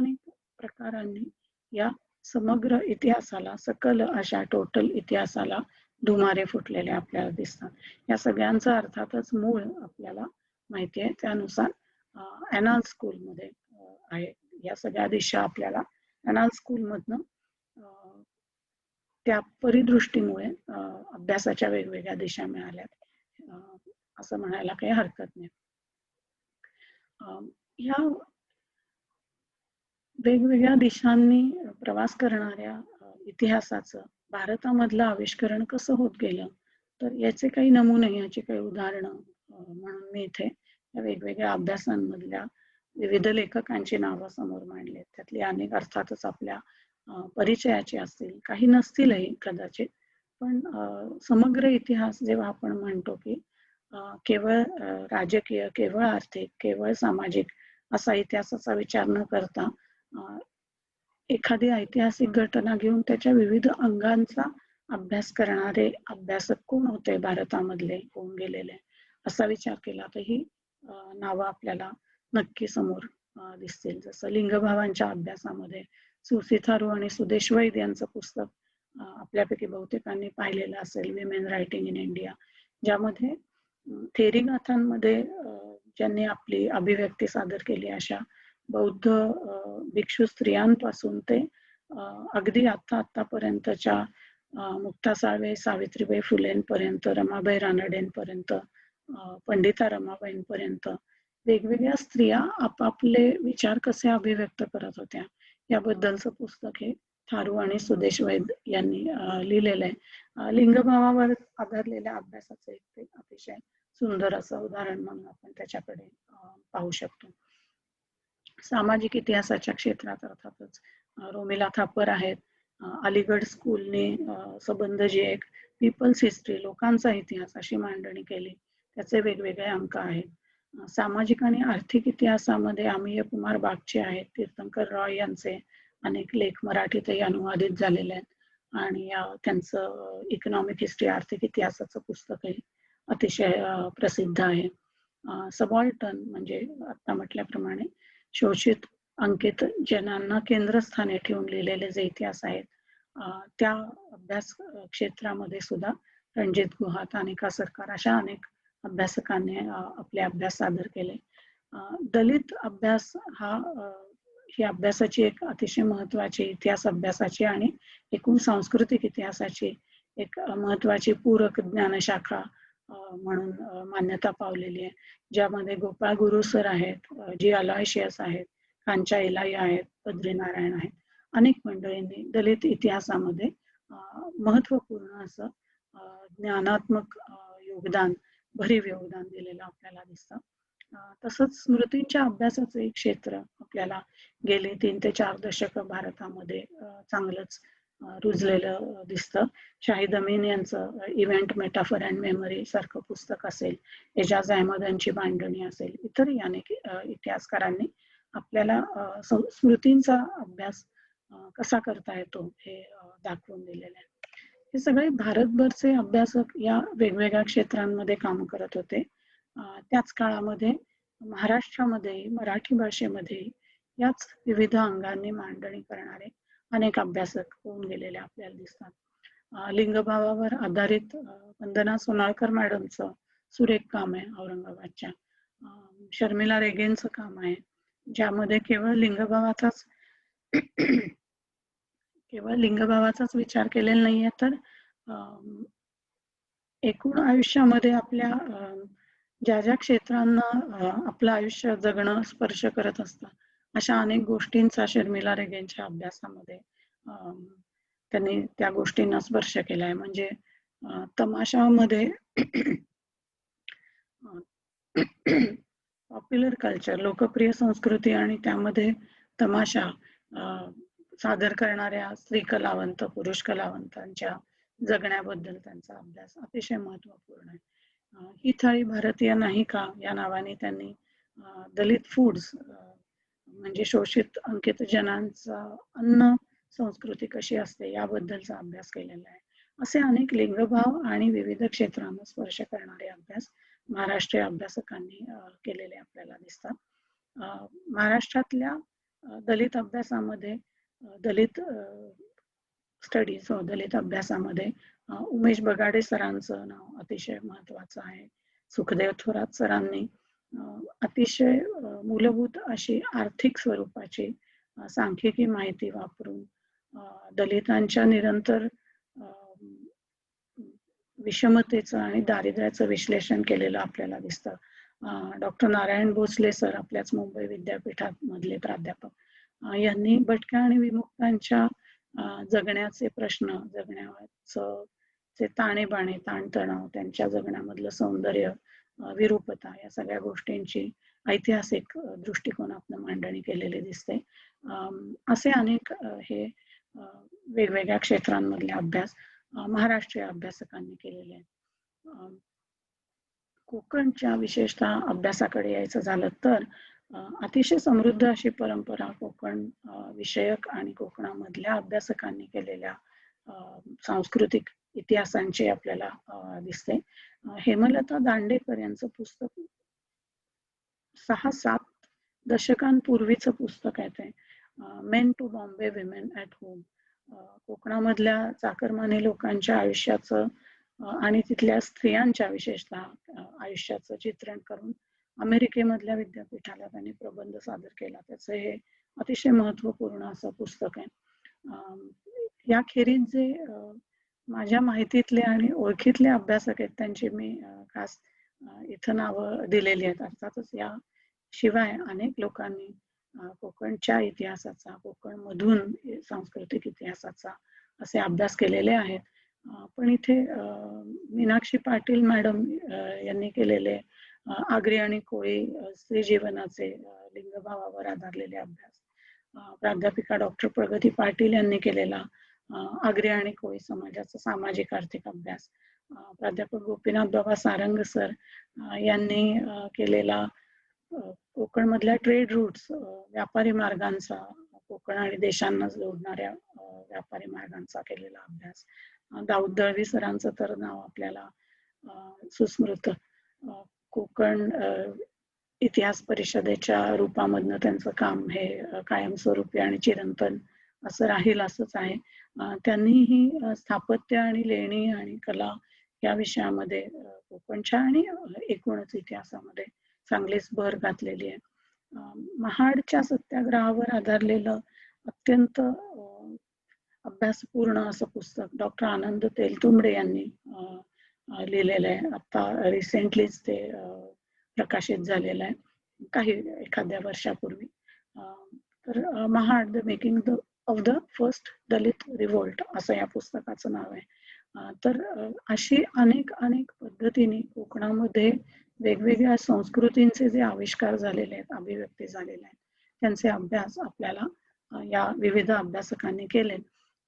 प्रकारांनी या समग्र इतिहासाला, सकल अशा टोटल इतिहासाला धुमारे फुटलेले आपल्याला दिसतात. या सगळ्यांचा अर्थातच मूळ आपल्याला माहिती आहे. त्यानुसार ॲनाल स्कूलमध्ये आहे. या सगळ्या दिशा आपल्याला ॲनाल स्कूलमधनं त्या परिदृष्टीमुळे अभ्यासाच्या वेगवेगळ्या दिशा मिळाल्यात असं म्हणायला काही हरकत नाही. ह्या वेगवेगळ्या दिशांनी प्रवास करणाऱ्या इतिहासाचं भारतामधलं आविष्करण कसं होत गेलं, तर याचे काही नमुने, याची काही उदाहरणं म्हणून मी इथे या वेगवेगळ्या अभ्यासांमधल्या विविध लेखकांची नावं समोर मांडली. त्यातली अनेक अर्थातच आपल्या परिचयाची असतील, काही नसतीलही कदाचित, पण समग्र इतिहास जेव्हा आपण म्हणतो की केवळ राजकीय, केवळ आर्थिक, केवळ सामाजिक असा इतिहासाचा विचार न करता एखादी ऐतिहासिक घटना घेऊन त्याच्या विविध अंगांचा अभ्यास करणारे अभ्यासक कोण होते भारतामधले, होऊन गेलेले, असा विचार केला तर ही नावं आपल्याला नक्की समोर दिसतील. जसं लिंगभावांच्या अभ्यासामध्ये सुसी थारू आणि सुदेश वैद यांचं पुस्तक आपल्यापैकी बहुतेकांनी पाहिलेलं असेल, विमेन रायटिंग इन इंडिया, ज्यामध्ये थेरीगाथांमध्ये ज्यांनी आपली अभिव्यक्ती सादर केली अशा बौद्ध भिक्षू स्त्रियांपासून ते अगदी आतापर्यंतच्या मुक्ता साळवे, सावित्रीबाई फुलेंपर्यंत, रमाबाई रानडेंपर्यंत, पंडिता रमाबाईंपर्यंत वेगवेगळ्या स्त्रिया आपापले विचार कसे अभिव्यक्त करत होत्या याबद्दलचं पुस्तक हे थारू आणि सुदेश वैद यांनी लिहिलेलं आहे. लिंगभावावर आधारलेल्या अभ्यासाचं एक अतिशय सुंदर असं उदाहरण म्हणून आपण त्याच्याकडे पाहू शकतो. सामाजिक इतिहासाच्या क्षेत्रात अर्थातच रोमिला थापर आहेत. अलीगड स्कूलने संबंध जे एक पीपल्स हिस्ट्री, लोकांचा इतिहास अशी मांडणी केली, त्याचे वेगवेगळे अंक आहेत. सामाजिक आणि आर्थिक इतिहासामध्ये अमिय कुमार बागचे आहेत, तीर्थंकर रॉय यांचे अनेक लेख मराठीतही अनुवादित झालेले आहेत आणि त्यांचं इकॉनॉमिक हिस्ट्री, आर्थिक इतिहासाचं पुस्तकही अतिशय प्रसिद्ध आहे. सबाल्टर्न म्हणजे आता म्हटल्याप्रमाणे शोषित अंकित जनांना केंद्रस्थानी ठेवून लिहिलेले जे इतिहास आहेत त्या अभ्यास क्षेत्रामध्ये सुद्धा रणजित गुहा, तानिका सरकार अशा अनेक अभ्यासकांनी आपले अभ्यास सादर केले. दलित अभ्यास ही अभ्यासाची एक अतिशय महत्वाची इतिहास अभ्यासाची आणि एकूण सांस्कृतिक इतिहासाची एक महत्वाची पूरक ज्ञानशाखा म्हणून मान्यता पावलेली आहे, ज्यामध्ये गोपाळ गुरु सर आहेत, जी अलायशियस आहेत, कांचा इलाई आहेत, बद्रीनारायण आहेत. अनेक मंडळींनी दलित इतिहासामध्ये महत्वपूर्ण असं ज्ञानात्मक योगदान, भरीव योगदान दिलेलं आपल्याला दिसतं. तसंच स्मृतींच्या अभ्यासाचं एक क्षेत्र आपल्याला गेली 3 ते 4 दशक भारतामध्ये चांगलंच रुजलेलं दिसतं. शाहिद अमीन यांचं इव्हेंट, मेटाफर अँड मेमरी सारखं पुस्तक असेल, एजाज अहमद यांची मांडणी असेल, इतरही अनेक इतिहासकारांनी आपल्याला स्मृतींचा अभ्यास कसा करता येतो हे दाखवून दिलेलं आहे. हे सगळे भारतभरचे अभ्यासक या वेगवेगळ्या क्षेत्रांमध्ये काम करत होते. त्याच काळामध्ये महाराष्ट्रामध्ये मराठी भाषेमध्ये याच विविध अंगांनी मांडणी करणारे अनेक अभ्यासक होऊन गेलेले आपल्याला दिसतात. लिंगभावावर आधारित वंदना सोनाळकर मॅडमचं सुरेख काम आहे औरंगाबादच्या. शर्मिला रेगेंचं काम आहे, ज्यामध्ये केवळ लिंगभावाचाच विचार केलेला नाहीये, तर एकूण आयुष्यामध्ये आपल्या ज्या ज्या क्षेत्रांना आपलं आयुष्य जगणं स्पर्श करत असतं अशा अनेक गोष्टींचा शर्मिला रेगेंच्या अभ्यासामध्ये त्यांनी त्या गोष्टींना स्पर्श केलाय. म्हणजे तमाशामध्ये पॉप्युलर कल्चर, लोकप्रिय संस्कृती आणि त्यामध्ये तमाशा सादर करणाऱ्या स्त्री कलावंत, पुरुष कलावंतांच्या जगण्याबद्दल त्यांचा अभ्यास अतिशय महत्वपूर्ण आहे. ही थाळी भारतीय नाही का या नावाने त्यांनी दलित फूड्स म्हणजे शोषित अंकित जनांचं अन्न संस्कृती कशी असते याबद्दलचा अभ्यास केलेला आहे. असे अनेक लिंगभाव आणि विविध क्षेत्रांना स्पर्श करणारे अभ्यास महाराष्ट्रीय अभ्यासकांनी केलेले आपल्याला दिसतात. महाराष्ट्रातल्या दलित अभ्यासामध्ये दलित स्टडीज दलित अभ्यासामध्ये उमेश बगाडे सरांचं नाव अतिशय महत्वाचं आहे. सुखदेव थोरात सरांनी अतिशय मूलभूत अशी आर्थिक स्वरूपाची सांख्यिकी माहिती वापरून दलितांच्या निरंतर विषमतेचं आणि दारिद्र्याचं विश्लेषण केलेलं आपल्याला दिसतं. डॉक्टर नारायण भोसले सर आपल्याच मुंबई विद्यापीठात मधले प्राध्यापक यांनी भटक्या आणि विमुक्तांच्या जगण्याचे प्रश्न, जगण्याचे ताणेबाणे, ताणतणाव, त्यांच्या जगण्यामधलं सौंदर्य, विरूपता या सगळ्या गोष्टींची ऐतिहासिक दृष्टिकोनातून मांडणी केलेली दिसते. असे अनेक हे वेगवेगळ्या क्षेत्रांमधले अभ्यास महाराष्ट्रीय अभ्यासकांनी केलेले आहेत. कोकणच्या विशेषतः अभ्यासाकडे यायचं झालं तर अतिशय समृद्ध अशी परंपरा कोकण विषयक आणि कोकणामधल्या अभ्यासकांनी केलेल्या सांस्कृतिक इतिहासांची आपल्याला दिसते. हेमलता दांडेकर यांचं पुस्तक 6-7 दशकांपूर्वीचं पुस्तक आहे ते, men to Bombay women at home. कोकणामधल्या चाकरमानी लोकांच्या आयुष्याचं आणि तिथल्या स्त्रियांच्या विशेषतः आयुष्याचं चित्रण करून अमेरिकेमधल्या विद्यापीठाला त्यांनी प्रबंध सादर केला. त्याचं हे अतिशय महत्वपूर्ण असं पुस्तक आहे. याखेरीज जे माझ्या माहितीतले आणि ओळखीतले अभ्यासक आहेत त्यांची मी खास इथं नावं दिलेली आहेत. अर्थातच या शिवाय अनेक लोकांनी कोकणच्या इतिहासाचा, कोकणमधून सांस्कृतिक इतिहासाचा असे अभ्यास केलेले आहेत. पण इथे मीनाक्षी पाटील मॅडम यांनी केलेले आगरी आणि कोळी स्त्री जीवनाचे लिंगभावावर आधारलेले अभ्यास, प्राध्यापिका डॉक्टर प्रगती पाटील यांनी केलेला आगरी आणि कोळी समाजाचा सामाजिक आर्थिक अभ्यास, प्राध्यापक गोपीनाथ बाबा सारंग सर यांनी केलेला कोकणमधल्या ट्रेड रूट्स, व्यापारी मार्गांचा, कोकण आणि देशांना जोडणाऱ्या व्यापारी मार्गांचा केलेला अभ्यास, दाऊद दळवी सरांचं तर नाव आपल्याला सुस्मृत. कोकण इतिहास परिषदेच्या रूपामधनं त्यांचं काम हे कायमस्वरूपी आणि चिरंतन असं राहील असंच आहे. त्यांनीही स्थापत्य आणि लेणी आणि कला या विषयामध्ये कोकणच्या आणि एकूणच इतिहासामध्ये चांगलीच भर घातलेली आहे. महाडच्या सत्याग्रहावर आधारलेलं अत्यंत अभ्यासपूर्ण असं पुस्तक डॉक्टर आनंद तेलतुंबडे यांनी लिहिलेलं आहे. आता रिसेंटलीच ते प्रकाशित झालेलं आहे, काही एखाद्या वर्षापूर्वी. तर Mahad the making of the first Dalit revolt असं या पुस्तकाचं नाव आहे. तर अशी अनेक पद्धतीने कोकणामध्ये वेगवेगळ्या संस्कृतींचे जे आविष्कार झालेले आहेत, अभिव्यक्ती झालेले आहेत, त्यांचे अभ्यास आपल्याला या विविध अभ्यासकांनी केले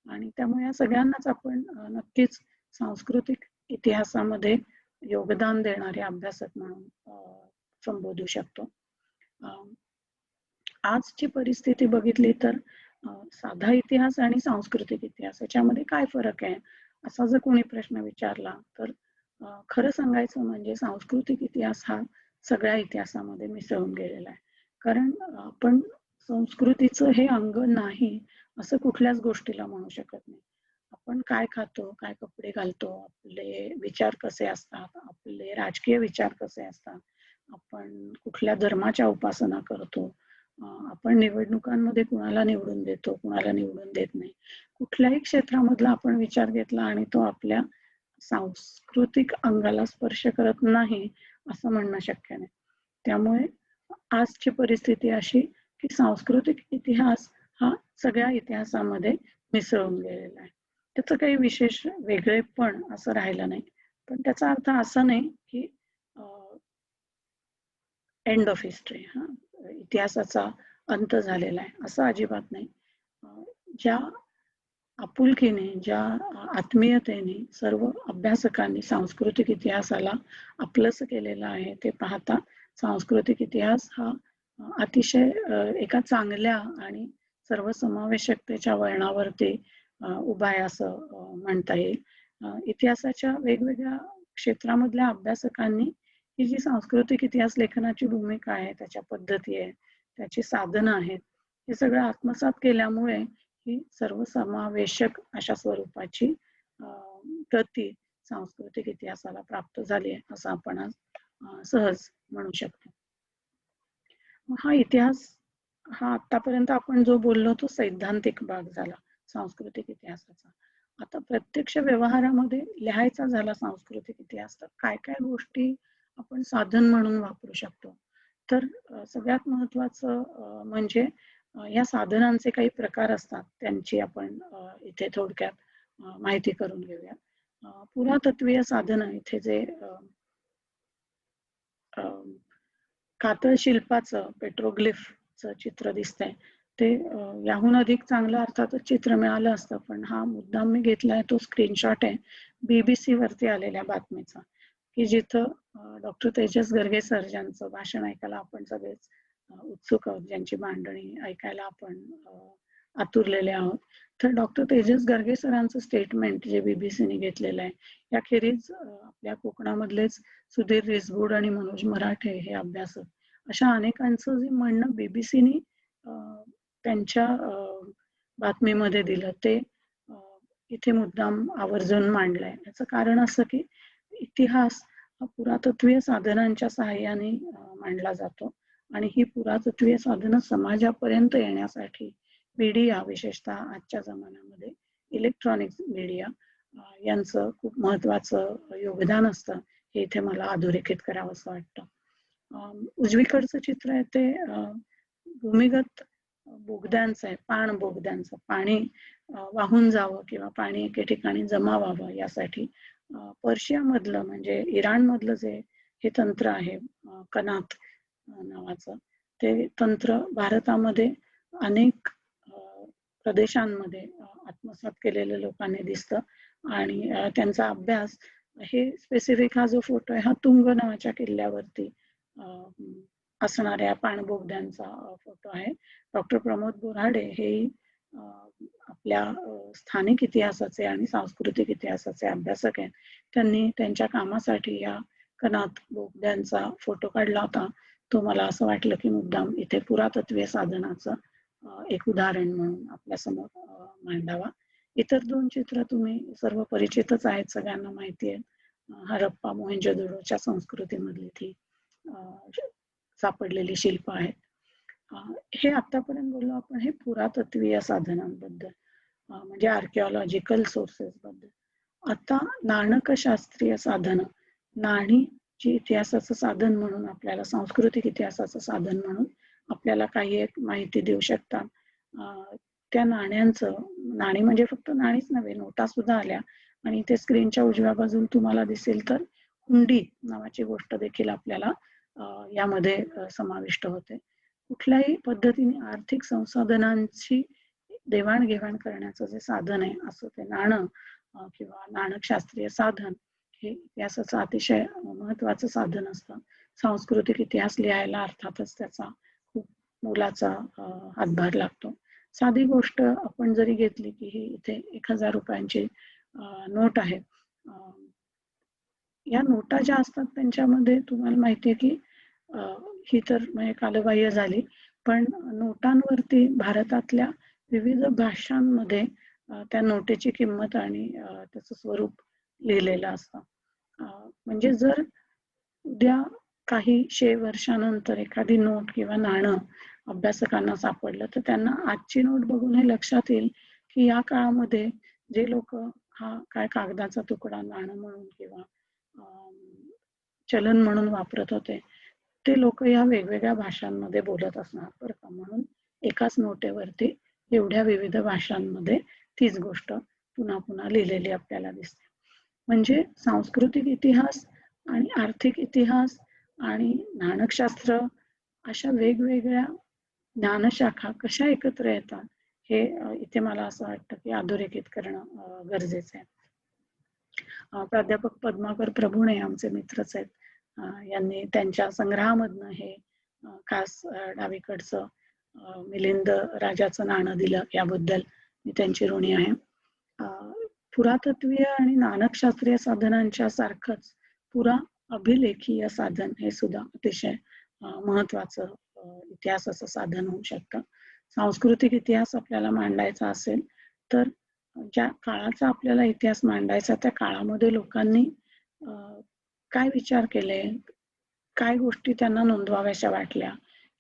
आणि त्यामुळे या सगळ्यांनाच आपण नक्कीच सांस्कृतिक इतिहासामध्ये योगदान देणारे अभ्यासक म्हणून संबोधू शकतो. आजची परिस्थिती बघितली तर साधा इतिहास आणि सांस्कृतिक इतिहास याच्यामध्ये काय फरक आहे असा जर कोणी प्रश्न विचारला तर खरं सांगायचं म्हणजे सांस्कृतिक इतिहास हा सगळ्या इतिहासामध्ये मिसळून गेलेला आहे. कारण आपण संस्कृतीचं हे अंग नाही असं कुठल्याच गोष्टीला म्हणू शकत नाही. आपण काय खातो, काय कपडे घालतो, आपले विचार कसे असतात, आपले राजकीय विचार कसे असतात, आपण कुठल्या धर्माच्या उपासना करतो, आपण निवडणुकांमध्ये कुणाला निवडून देतो, कुणाला निवडून देत नाही, कुठल्याही क्षेत्रामधला आपण विचार घेतला आणि तो आपल्या सांस्कृतिक अंगाला स्पर्श करत नाही असं म्हणणं शक्य नाही. त्यामुळे आजची परिस्थिती अशी की सांस्कृतिक इतिहास हा सगळ्या इतिहासामध्ये मिसळून गेलेला आहे. त्याचं काही विशेष वेगळेपण असं राहिलं नाही. पण त्याचा अर्थ असा नाही की एंड ऑफ हिस्ट्री, इतिहासाचा अंत झालेला आहे असं अजिबात नाही. ज्या आपुलकीने, ज्या आत्मीयतेने सर्व अभ्यासकांनी सांस्कृतिक इतिहासाला आपलंस केलेलं आहे ते पाहता सांस्कृतिक इतिहास हा अतिशय एका चांगल्या आणि सर्वसमावेशकतेच्या वळणावरती उभा आहे असं म्हणता येईल. इतिहासाच्या वेगवेगळ्या क्षेत्रामधल्या अभ्यासकांनी ही जी सांस्कृतिक इतिहास लेखनाची भूमिका आहे, त्याच्या पद्धती आहे, त्याची साधनं आहेत, हे सगळं आत्मसात केल्यामुळे ही सर्वसमावेशक अशा स्वरूपाची प्रती सांस्कृतिक इतिहासाला प्राप्त झाली आहे असं आपण आज सहज म्हणू शकतो. हा इतिहास हा आतापर्यंत आपण जो बोललो तो सैद्धांतिक भाग झाला सांस्कृतिक इतिहासाचा. आता प्रत्यक्ष व्यवहारामध्ये लिहायचा झाला सांस्कृतिक इतिहास तर काय काय गोष्टी आपण साधन म्हणून वापरू शकतो. तर सगळ्यात महत्वाचं म्हणजे या साधनांचे काही प्रकार असतात, त्यांची आपण इथे थोडक्यात माहिती करून घेऊया. पुरातत्वीय साधनं इथे जे कातळ शिल्पाचं पेट्रोग्लिफचं चित्र दिसतंय ते याहून अधिक चांगलं अर्थातच चित्र मिळालं असतं, पण हा मुद्दाम मी घेतलाय तो स्क्रीनशॉट आहे BBC वरती आलेल्या बातमीचा, की जिथं डॉक्टर तेजस गर्गे सर ज्यांचं भाषण ऐकायला आपण सगळेच उत्सुक आहोत, ज्यांची मांडणी ऐकायला आपण आतुरलेले आहोत. तर डॉक्टर तेजस गर्गे सरांचं स्टेटमेंट जे BBCने घेतलेलं आहे, याखेरीज आपल्या कोकणामधलेच सुधीर रिसबूड आणि मनोज मराठे हे अभ्यासक अशा अनेकांचं जे म्हणणं BBCने त्यांच्या बातमीमध्ये दिलं ते इथे मुद्दाम आवर्जून मांडलंय. याचं कारण असं की इतिहास हा पुरातत्वीय साधनांच्या सहाय्याने मांडला जातो आणि ही पुरातत्वीय साधनं समाजापर्यंत येण्यासाठी मीडिया, विशेषतः आजच्या जमान्यामध्ये इलेक्ट्रॉनिक्स मीडिया यांचं खूप महत्वाचं योगदान असतं, हे इथे मला अधोरेखित करावंसं वाटतं. उजवीकडचं चित्र आहे ते भूमिगत बोगद्यांचं आहे, पाण बोगद्यांचं. पाणी वाहून जावं किंवा पाणी एके ठिकाणी जमा व्हावं यासाठी पर्शियामधलं म्हणजे इराणमधलं जे हे तंत्र आहे कनात नावाचं, ते तंत्र भारतामध्ये अनेक प्रदेशांमध्ये आत्मसात केलेल्या लोकांनी दिसतं आणि त्यांचा अभ्यास हे स्पेसिफिक हा जो फोटो आहे हा तुंग नावाच्या किल्ल्यावरती असणाऱ्या पाणबोगद्यांचा फोटो आहे. डॉक्टर प्रमोद बोराडे हे आपल्या स्थानिक इतिहासाचे आणि सांस्कृतिक इतिहासाचे अभ्यासक आहेत. त्यांनी त्यांच्या कामासाठी या कनात बोगद्यांचा फोटो काढला होता. तो मला असं वाटलं की मुद्दाम इथे पुरातत्वीय साधनाचं एक उदाहरण म्हणून आपल्या समोर मांडावा. इतर दोन चित्र तुम्ही सर्व परिचितच आहेत, सगळ्यांना माहिती आहे. हरप्पा मोहेंजोदडोच्या संस्कृतीमधली ती सापडलेली शिल्प आहेत. हे आतापर्यंत बोललो आपण हे पुरातत्वीय साधनांबद्दल म्हणजे आर्किओलॉजिकल सोर्सेस बद्दल. आता नाणकशास्त्रीय साधनं, नाणी जी इतिहासाचं साधन म्हणून आपल्याला सांस्कृतिक इतिहासाचं साधन म्हणून आपल्याला काही एक माहिती देऊ शकतात. त्या नाण्यांचं, नाणी म्हणजे फक्त नाणीच नव्हे, नोटा सुद्धा आल्या आणि इथे स्क्रीनच्या उजव्या बाजूला तुम्हाला दिसेल तर हुंडी नावाची गोष्ट देखील आपल्याला यामध्ये समाविष्ट होते. कुठल्याही पद्धतीने आर्थिक संसाधनांची देवाणघेवाण करण्याचं जे साधन आहे असं ते नाणं किंवा नाणकशास्त्रीय साधन हे इतिहासाचं अतिशय महत्वाचं साधन असतं. सांस्कृतिक इतिहास लिहायला अर्थातच त्याचा खूप मोलाचा हातभार लागतो. साधी गोष्ट आपण जरी घेतली की ही इथे 1000 रुपयांची नोट आहे. या नोटा ज्या असतात त्यांच्यामध्ये तुम्हाला माहिती आहे की ही तर म्हणजे कालबाह्य झाली, पण नोटांवरती भारतातल्या विविध भाषांमध्ये त्या नोटेची किंमत आणि त्याचं स्वरूप लिहिलेलं असतं. म्हणजे जर उद्या काही 100 वर्षानंतर एखादी नोट किंवा नाणं अभ्यासकांना सापडलं तर त्यांना आजची नोट बघून हे लक्षात येईल की या काळामध्ये जे लोक हा काय कागदाचा तुकडा नाणं म्हणून किंवा चलन म्हणून वापरत होते ते लोक या वेगवेगळ्या भाषांमध्ये बोलत असणार बरं का. म्हणून एकाच नोटेवरती एवढ्या विविध भाषांमध्ये तीच गोष्ट पुन्हा पुन्हा लिहिलेली आपल्याला दिसते. म्हणजे सांस्कृतिक इतिहास आणि आर्थिक इतिहास आणि नाणकशास्त्र अशा वेगवेगळ्या ज्ञानशाखा कशा एकत्र येतात हे इथे मला असं वाटतं की अधोरेखित करणं गरजेचं आहे. प्राध्यापक पद्माकर प्रभुणे आमचे मित्रच आहेत, यांनी त्यांच्या संग्रहामधनं हे खास डावीकडचं मिलिंद राजाचं नाणं दिलं, याबद्दल मी त्यांची ऋणी आहे. पुरातत्वीय आणि नाणकशास्त्रीय साधनांच्या सारखंच पुरा अभिलेखीय साधन हे सुद्धा अतिशय महत्वाचं इतिहासाचं साधन होऊ शकतं. सांस्कृतिक इतिहास आपल्याला मांडायचा असेल तर ज्या काळाचा आपल्याला इतिहास मांडायचा, त्या काळामध्ये लोकांनी काय विचार केले, काय गोष्टी त्यांना नोंदवाव्याशा वाटल्या,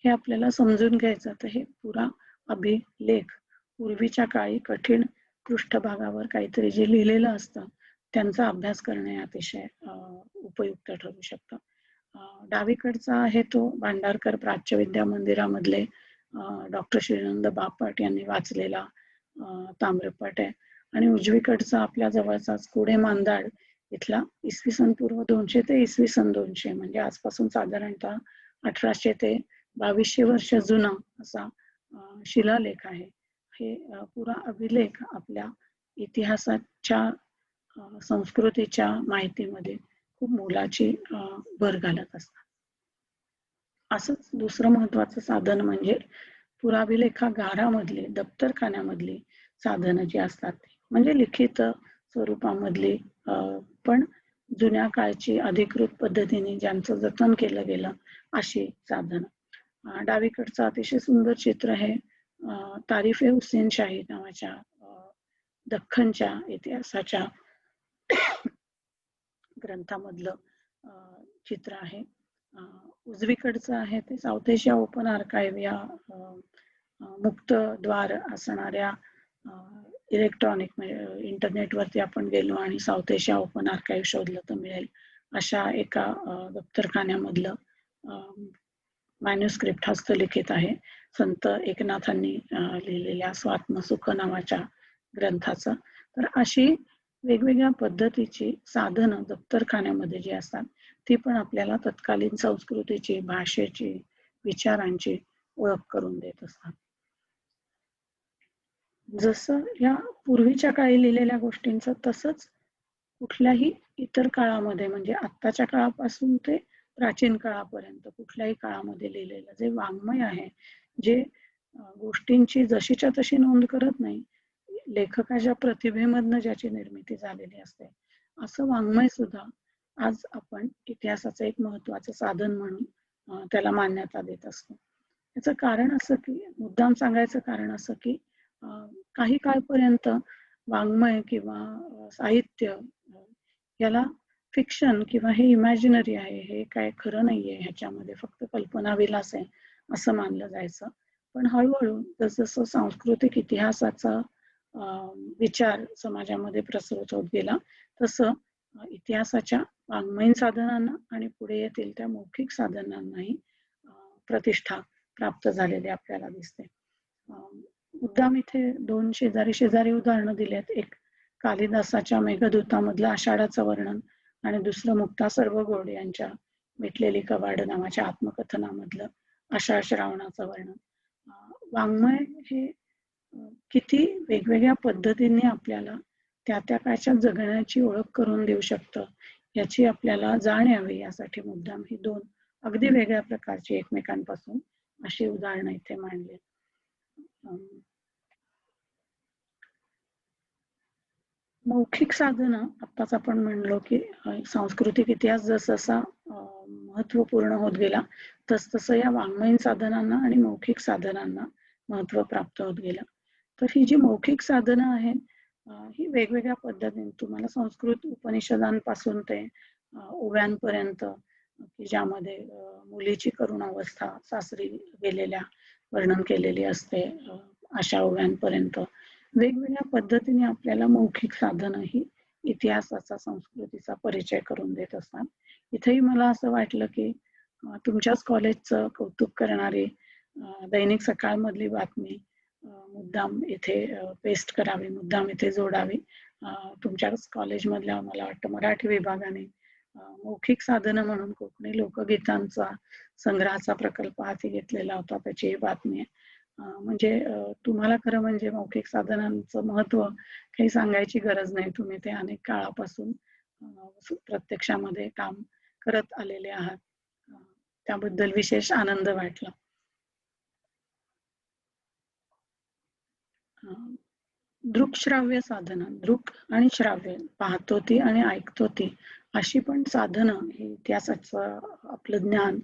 हे आपल्याला समजून घ्यायचं. तर हे पुरा अभिलेख, पूर्वीच्या काळी कठीण पृष्ठभागावर काहीतरी जे लिहिलेलं असतं त्यांचा अभ्यास करणे अतिशय उपयुक्त ठरू शकतं. डावीकडचा आहे तो भांडारकर प्राच्य विद्या मंदिरामधले डॉक्टर श्रीनंद बापट यांनी वाचलेला ताम्रपट आहे, आणि उजवीकडचा आपल्या जवळचाच कुडे मांदाड इथला इसवी सन पूर्व 200 ते इसवी सन 200 म्हणजे आजपासून साधारणतः 1800 ते 2200 वर्ष जुना असा शिलालेख आहे. हे पुरा अभिलेख आपल्या इतिहासाच्या संस्कृतीच्या माहितीमध्ये खूप मोलाची भर घालत असतात. असंच दुसरं महत्वाचं साधन म्हणजे पुराभिलेखागारामधली, दप्तरखान्यामधली साधनं जी असतात, म्हणजे लिखित स्वरूपामधली पण जुन्या काळची अधिकृत पद्धतीने ज्यांचं जतन केलं गेलं अशी साधनं. डावीकडचं अतिशय सुंदर चित्र हे तारिफे हुसेन शाही नावाच्या दख्खनच्या इतिहासाच्या ग्रंथामधलं चित्र आहे. उजवीकडचं आहे ते साऊथ एशिया ओपन आर्काईव्ह या मुक्त द्वार असणाऱ्या इलेक्ट्रॉनिक म्हणजे इंटरनेटवरती आपण गेलो आणि साऊथ एशिया ओपन आर्काईव्ह शोधलं तर मिळेल अशा एका दप्तरखान्यामधलं मॅन्युस्क्रिप्ट हस्तलिखित आहे, संत एकनाथांनी लिहिलेल्या स्वात्मसुख नावाच्या ग्रंथाचं. तर अशी वेगवेगळ्या पद्धतीची साधनं दप्तरखान्यामध्ये जी असतात ती पण आपल्याला तत्कालीन संस्कृतीची, भाषेची, विचारांची ओळख करून देत असतात. जसं या पूर्वीच्या काळी लिहिलेल्या गोष्टींचं तसंच कुठल्याही इतर काळामध्ये म्हणजे आत्ताच्या काळापासून ते प्राचीन काळापर्यंत कुठल्याही काळामध्ये लिहिलेलं जे वाङ्मय आहे, जे गोष्टींची जशीच्या तशी नोंद करत नाही, लेखकाच्या प्रतिभेमधनं ज्याची निर्मिती झालेली असते, असं वाङ्मय सुद्धा आज आपण इतिहासाचं एक महत्वाचं साधन म्हणून त्याला मान्यता देत असतो. याचं कारण असं की, मुद्दाम सांगायचं कारण असं की काही काळपर्यंत वाङ्मय किंवा साहित्य याला फिक्शन किंवा हे इमॅजिनरी आहे, हे काय खरं नाहीये, ह्याच्यामध्ये फक्त कल्पनाविलास आहे असं मानलं जायचं. पण हळूहळू जसजसं सांस्कृतिक इतिहासाचा विचार समाजामध्ये प्रसरत होत गेला तसं इतिहासाच्या वाङ्मयीन साधनांना आणि पुढे येतील त्या मौखिक साधनांनाही प्रतिष्ठा प्राप्त झालेली आपल्याला दिसते. मुद्दाम इथे दोन शेजारी उदाहरणं दिलेत. एक कालिदासाच्या मेघदूतामधलं आषाढाचं वर्णन आणि दुसरं मुक्ता सर्वगोड यांच्या मिटलेली कवाड नावाच्या आत्मकथनामधलं आषाढ श्रावणाचं वर्णन. वाङ्मय हे किती वेगवेगळ्या पद्धतीने आपल्याला त्या त्या काळच्या जगण्याची ओळख करून देऊ शकतं याची आपल्याला जाण यावी यासाठी मुद्दाम ही दोन अगदी वेगळ्या प्रकारची एकमेकांपासून अशी उदाहरणं इथे मांडली. मौखिक साधनं आत्ताच आपण म्हणलो की सांस्कृतिक इतिहास जसा महत्वपूर्ण होत गेला तसं या वाङ्मयीन साधनांना आणि मौखिक साधनांना महत्व प्राप्त होत गेलं. तर ही जी मौखिक साधनं आहेत ही वेगवेगळ्या पद्धतीने तुम्हाला संस्कृत उपनिषदांपासून ते ओव्यांपर्यंत की ज्यामध्ये मुलीची करुण अवस्था सासरी गेलेल्या वर्णन केलेली असते, अशा ओव्यांपर्यंत वेगवेगळ्या पद्धतीने आपल्याला मौखिक साधनं ही इतिहासाचा, संस्कृतीचा परिचय करून देत असतात. इथेही मला असं वाटलं की तुमच्याच कॉलेजचं कौतुक करणारी दैनिक सकाळमधली बातमी मुद्दाम इथे पेस्ट करावी, मुद्दाम इथे जोडावी. तुमच्याच कॉलेजमधल्या मला वाटतं मराठी विभागाने मौखिक साधनं म्हणून कोकणी लोकगीतांचा संग्रहाचा प्रकल्प हाती घेतलेला होता, त्याची बातमी आहे. म्हणजे तुम्हाला खरं म्हणजे मौखिक साधनांचं महत्व काही सांगायची गरज नाही. तुम्ही ते अनेक काळापासून प्रत्यक्षामध्ये काम करत आलेले आहात. त्याबद्दल विशेष आनंद वाटला. दृकश्राव्य साधनं, दृक आणि श्राव्य, पाहतो ती आणि ऐकतो ती, अशी पण साधनं ही इतिहासाचं आपलं ज्ञान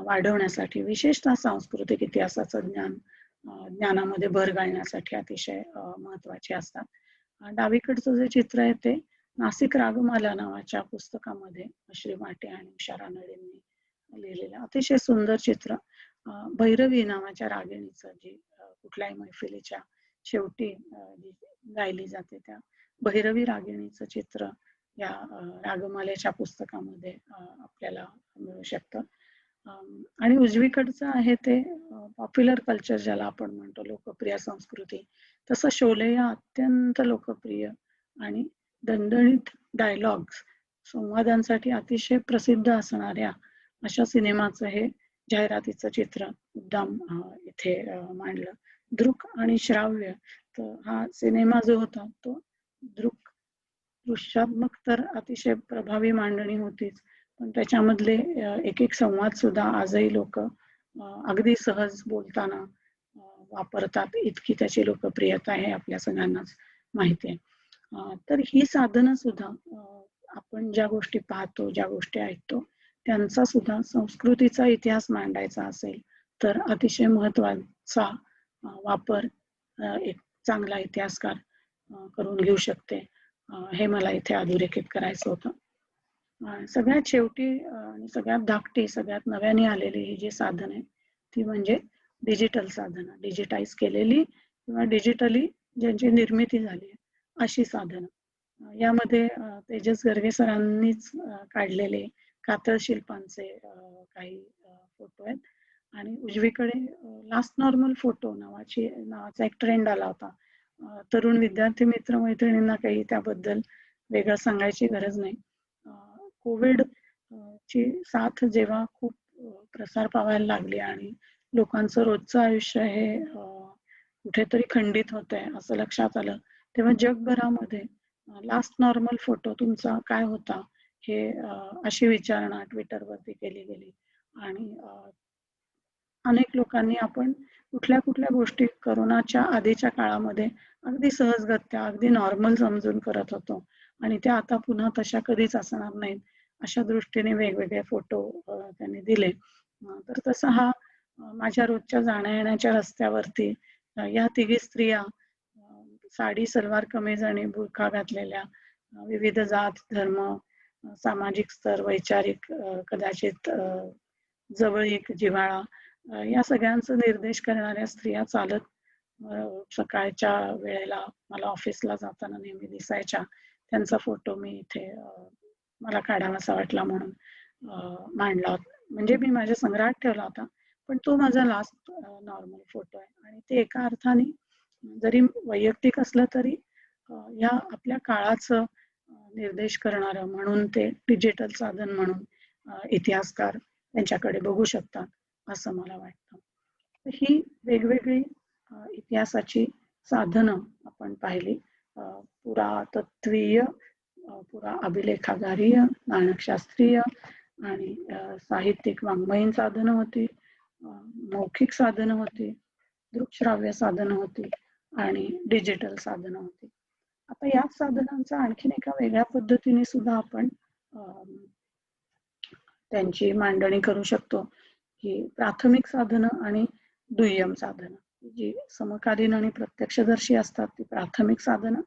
वाढवण्यासाठी, विशेषतः सांस्कृतिक इतिहासाचं ज्ञानामध्ये भर घालण्यासाठी अतिशय महत्वाची असतात. डावीकडचं जे चित्र आहे ते नाशिक रागमाला नावाच्या पुस्तकामध्ये श्री माटे आणि उषा रानडेंनी लिहिलेलं अतिशय सुंदर चित्र. भैरवी नावाच्या रागिणीचं जी कुठल्याही मैफिलीच्या शेवटी जी गायली जाते त्या भैरवी रागिणीचं चित्र या रागमालेच्या पुस्तकामध्ये आपल्याला मिळू शकतं. आणि उजवीकडचं आहे ते पॉप्युलर कल्चर ज्याला आपण म्हणतो, लोकप्रिय संस्कृती. तसं शोले या अत्यंत लोकप्रिय आणि दणदणीत डायलॉग्स, संवादांसाठी अतिशय प्रसिद्ध असणाऱ्या अशा सिनेमाचं हे जाहिरातीचं चित्र मुद्दाम इथे मांडलं. दृक आणि श्राव्य, तर हा सिनेमा जो होता तो दृश्यात्मक तर अतिशय प्रभावी मांडणी होतीच, पण त्याच्यामधले एक एक संवाद सुद्धा आजही लोक अगदी सहज बोलताना वापरतात, इतकी त्याची लोकप्रियता आहे, आपल्या सगळ्यांनाच माहिती आहे. तर ही साधनं सुद्धा आपण ज्या गोष्टी पाहतो, ज्या गोष्टी ऐकतो, त्यांचा सुद्धा संस्कृतीचा इतिहास मांडायचा असेल तर अतिशय महत्वाचा वापर एक चांगला इतिहासकार करून घेऊ शकते. हे मला इथे अधोरेखित करायचं होतं. सगळ्यात शेवटी आणि सगळ्यात धाकटी, सगळ्यात नव्याने आलेली ही जी साधन आहे ती म्हणजे डिजिटल साधनं, डिजिटाईज केलेली किंवा डिजिटली ज्यांची निर्मिती झाली आहे अशी साधनं. यामध्ये तेजस गर्गे सरांनीच काढलेले कातळ शिल्पांचे काही फोटो आहेत. आणि उजवीकडे लास्ट नॉर्मल फोटो नावाचा एक ट्रेंड आला होता. तरुण विद्यार्थी मित्र मैत्रिणींना काही त्याबद्दल वेगळं सांगायची गरज नाही. कोविड ची साथ जेव्हा खूप प्रसार पावायला लागली आणि लोकांचं रोजचं आयुष्य हे कुठेतरी खंडित होतंय असं लक्षात आलं, तेव्हा जगभरामध्ये लास्ट नॉर्मल फोटो तुमचा काय होता हे अशी विचारणा ट्विटरवरती केली गेली. आणि अनेक लोकांनी आपण कुठल्या कुठल्या गोष्टी करोनाच्या आधीच्या काळामध्ये अगदी सहजगत्या, अगदी नॉर्मल समजून करत होतो आणि त्या आता पुन्हा तशा कधीच असणार नाहीत अशा दृष्टीने वेगवेगळे फोटो त्यांनी दिले. तर तसा हा माझ्या रोजच्या जाण्या येण्याच्या रस्त्यावरती या तिघी स्त्रिया साडी, सलवार कमीज आणि बुरखा घातलेल्या, विविध जात, धर्म, सामाजिक स्तर, वैचारिक, कदाचित जवळीक, जिव्हाळा या सगळ्यांचा निर्देश करणाऱ्या स्त्रिया चालत सकाळच्या वेळेला मला ऑफिसला जाताना नेहमी दिसायच्या. त्यांचा फोटो मी इथे मला काढावासा वाटला म्हणून मांडला होता. म्हणजे मी माझ्या संग्रहात ठेवला होता, पण तो माझा लास्ट नॉर्मल फोटो आहे. आणि ते एका अर्थाने जरी वैयक्तिक असलं तरी या आपल्या काळाचं निर्देश करणारं म्हणून ते डिजिटल साधन म्हणून इतिहासकार त्यांच्याकडे बघू शकतात असं मला वाटतं. ही वेगवेगळी इतिहासाची साधनं आपण पाहिली. पुरातत्वीय, अभिलेखागारीय, नाणकशास्त्रीय आणि साहित्यिक वाङ्मयीन साधनं होती, मौखिक साधनं होती, दृकश्राव्य साधनं होती आणि डिजिटल साधनं होती. आता या साधनांचा आणखीन एका वेगळ्या पद्धतीने सुद्धा आपण त्यांची मांडणी करू शकतो, की प्राथमिक साधनं आणि दुय्यम साधनं. जी समकालीन आणि प्रत्यक्षदर्शी असतात ती प्राथमिक साधनं,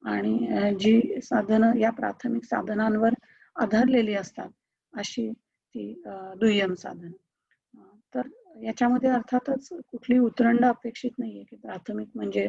आणि जी साधनं या प्राथमिक साधनांवर आधारलेली असतात अशी ती दुय्यम साधनं. तर याच्यामध्ये अर्थातच कुठली उतरंड अपेक्षित नाहीये की प्राथमिक म्हणजे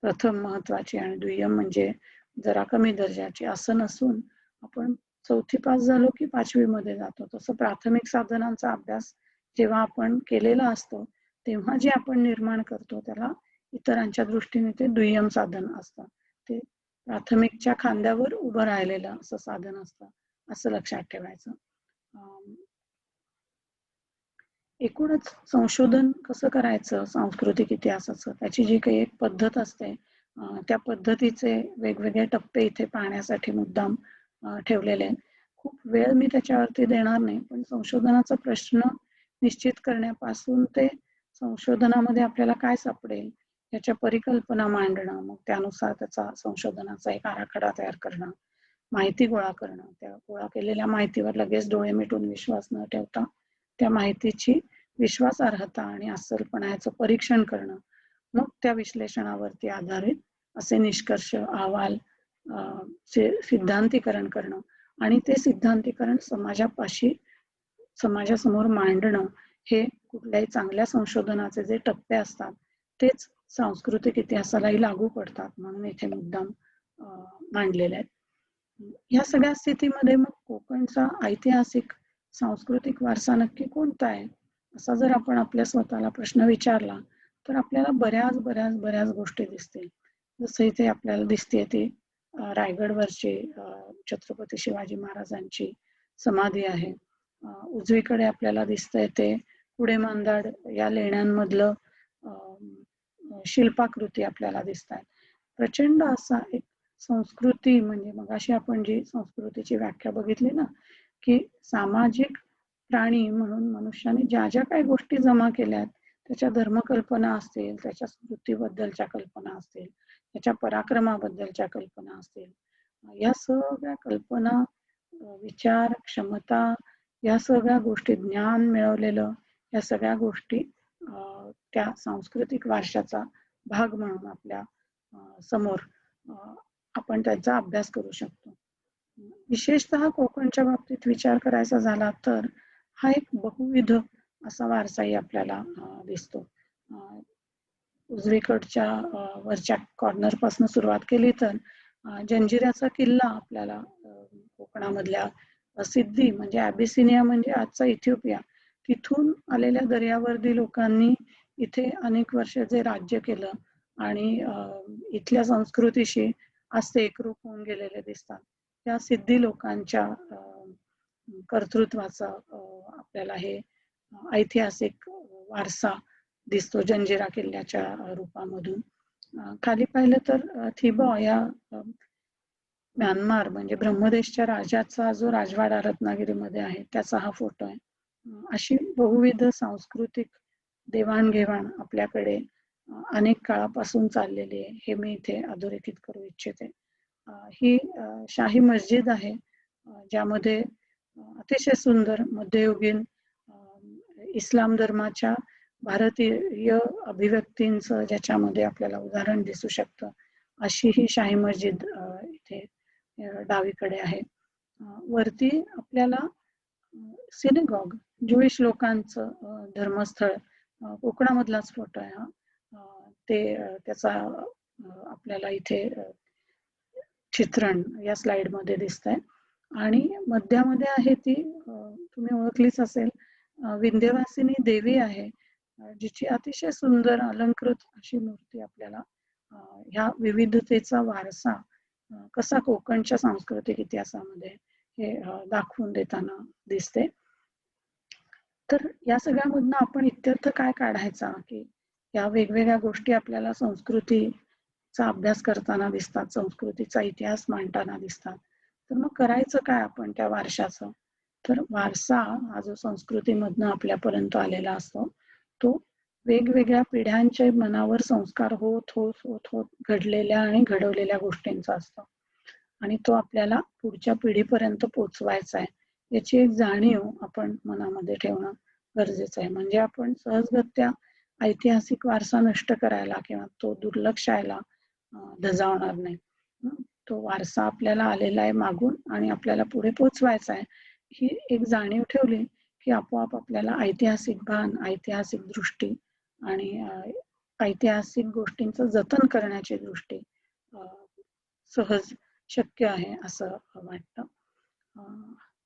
प्रथम महत्वाची आणि दुय्यम म्हणजे जरा कमी दर्जाची, असं नसून आपण 4थी पास झालो की 5वी मध्ये जातो, तसं प्राथमिक साधनांचा अभ्यास जेव्हा आपण केलेला असतो तेव्हा जे आपण निर्माण करतो त्याला इतरांच्या दृष्टीने ते दुय्यम साधन असतं. ते प्राथमिकच्या खांद्यावर उभं राहिलेलं असं साधन असतं, असं लक्षात ठेवायचं. एकूणच संशोधन कसं करायचं सांस्कृतिक इतिहासाचं, त्याची जी काही एक पद्धत असते, त्या पद्धतीचे वेगवेगळे टप्पे इथे पाहण्यासाठी मुद्दाम ठेवलेले आहेत. खूप वेळ मी त्याच्यावरती देणार नाही, पण संशोधनाचा प्रश्न निश्चित करण्यापासून ते संशोधनामध्ये आपल्याला काय सापडेल याच्या परिकल्पना मांडणं, मग त्यानुसार त्याचा संशोधनाचा एक आराखडा तयार करणं, माहिती गोळा करणं, त्या गोळा केलेल्या माहितीवर लगेच डोळे मिटून विश्वास न ठेवता त्या माहितीची विश्वासार्हता आणि अस्सलपणा याचं परीक्षण करणं, मग त्या विश्लेषणावरती आधारित असे निष्कर्ष, अहवाल, सिद्धांतीकरण करणं आणि ते सिद्धांतीकरण समाजासमोर मांडणं, हे कुठल्याही चांगल्या संशोधनाचे जे टप्पे असतात तेच सांस्कृतिक इतिहासालाही लागू पडतात, म्हणून इथे मुद्दाम मांडलेले आहेत. या सगळ्या स्थितीमध्ये मग कोकणचा ऐतिहासिक सांस्कृतिक वारसा नक्की कोणता आहे, असा जर आपण आपल्या स्वतःला प्रश्न विचारला तर आपल्याला बऱ्याच गोष्टी दिसतील. जसं इथे आपल्याला दिसते ती रायगडवरची छत्रपती शिवाजी महाराजांची समाधी आहे. उजवीकडे आपल्याला दिसतंय ते पुढे मांदाड या लेण्यांमधलं शिल्पाकृती आपल्याला दिसत आहे. प्रचंड असा एक संस्कृती, म्हणजे मगाशी आपण जी संस्कृतीची व्याख्या बघितली ना, की सामाजिक प्राणी म्हणून मनुष्याने ज्या ज्या काही गोष्टी जमा केल्यात, त्याच्या धर्मकल्पना असतील, त्याच्या स्मृतीबद्दलच्या कल्पना असतील, त्याच्या पराक्रमाबद्दलच्या कल्पना असतील, या सगळ्या कल्पना, विचार क्षमता, या सगळ्या गोष्टी, ज्ञान मिळवलेलं, या सगळ्या गोष्टी त्या सांस्कृतिक वारशाचा भाग म्हणून आपल्या समोर आपण त्याचा अभ्यास करू शकतो. विशेषतः कोकणच्या बाबतीत विचार करायचा झाला तर हा एक बहुविध असा वारसाही आपल्याला दिसतो. उजवीकडच्या वरच्या कॉर्नर पासून सुरुवात केली तर जंजिऱ्याचा किल्ला आपल्याला कोकणामधल्या सिद्धी म्हणजे ॲबिसिनिया म्हणजे आजचा इथिओपिया, तिथून आलेल्या दर्यावर्दी लोकांनी इथे अनेक वर्ष जे राज्य केलं आणि इथल्या संस्कृतीशी आज ते एकरूप होऊन गेलेले दिसतात. त्या सिद्धी लोकांच्या कर्तृत्वाचा आपल्याला हे ऐतिहासिक वारसा दिसतो जंजिरा किल्ल्याच्या रूपामधून. खाली पाहिलं तर थिबॉ या म्यानमार म्हणजे ब्रह्मदेशच्या राजाचा जो राजवाडा रत्नागिरीमध्ये आहे त्याचा हा फोटो आहे. अशी बहुविध सांस्कृतिक देवाणघेवाण आपल्याकडे अनेक काळापासून चाललेली आहे, हे मी इथे अधोरेखित करू इच्छिते. ही शाही मस्जिद आहे, ज्यामध्ये अतिशय सुंदर मध्ययुगीन इस्लाम धर्माच्या भारतीय अभिव्यक्तींचं ज्याच्यामध्ये आपल्याला उदाहरण दिसू शकतं, अशी ही शाही मस्जिद इथे डावीकडे आहे. वरती आपल्याला सिनेगॉग, ज्युइश लोकांचं धर्मस्थळ, कोकणामधलाच फोटो आहे हा. ते त्याचा आपल्याला इथे चित्रण या स्लाइड मध्ये दिसतंय. आणि मध्यामध्ये आहे ती तुम्ही ओळखलीच असेल, विंध्यवासिनी देवी आहे, जिची अतिशय सुंदर अलंकृत अशी मूर्ती आपल्याला ह्या विविधतेचा वारसा कसा कोकणच्या सांस्कृतिक इतिहासामध्ये हे दाखवून देताना दिसते. तर या सगळ्यामधनं आपण इत्यर्थ काय काढायचा, की या वेगवेगळ्या गोष्टी आपल्याला संस्कृतीचा अभ्यास करताना दिसतात, संस्कृतीचा इतिहास मांडताना दिसतात. तर मग करायचं काय आपण त्या वारशाचं? तर वारसा हा जो संस्कृतीमधनं आपल्यापर्यंत आलेला असतो, तो वेगवेगळ्या पिढ्यांच्या मनावर संस्कार होत घडलेल्या आणि घडवलेल्या गोष्टींचा असतो आणि तो आपल्याला पुढच्या पिढीपर्यंत पोचवायचा आहे, याची एक जाणीव आपण मनामध्ये ठेवणं गरजेचं आहे. म्हणजे आपण सहजगत्या ऐतिहासिक वारसा नष्ट करायला किंवा तो दुर्लक्षायला धजावणार नाही. तो वारसा आपल्याला आलेला आहे मागून आणि आपल्याला पुढे पोचवायचा आहे, ही एक जाणीव ठेवली की आपोआप आपल्याला ऐतिहासिक भान, ऐतिहासिक दृष्टी आणि ऐतिहासिक गोष्टींचं जतन करण्याची दृष्टी सहज शक्य आहे असं वाटतं.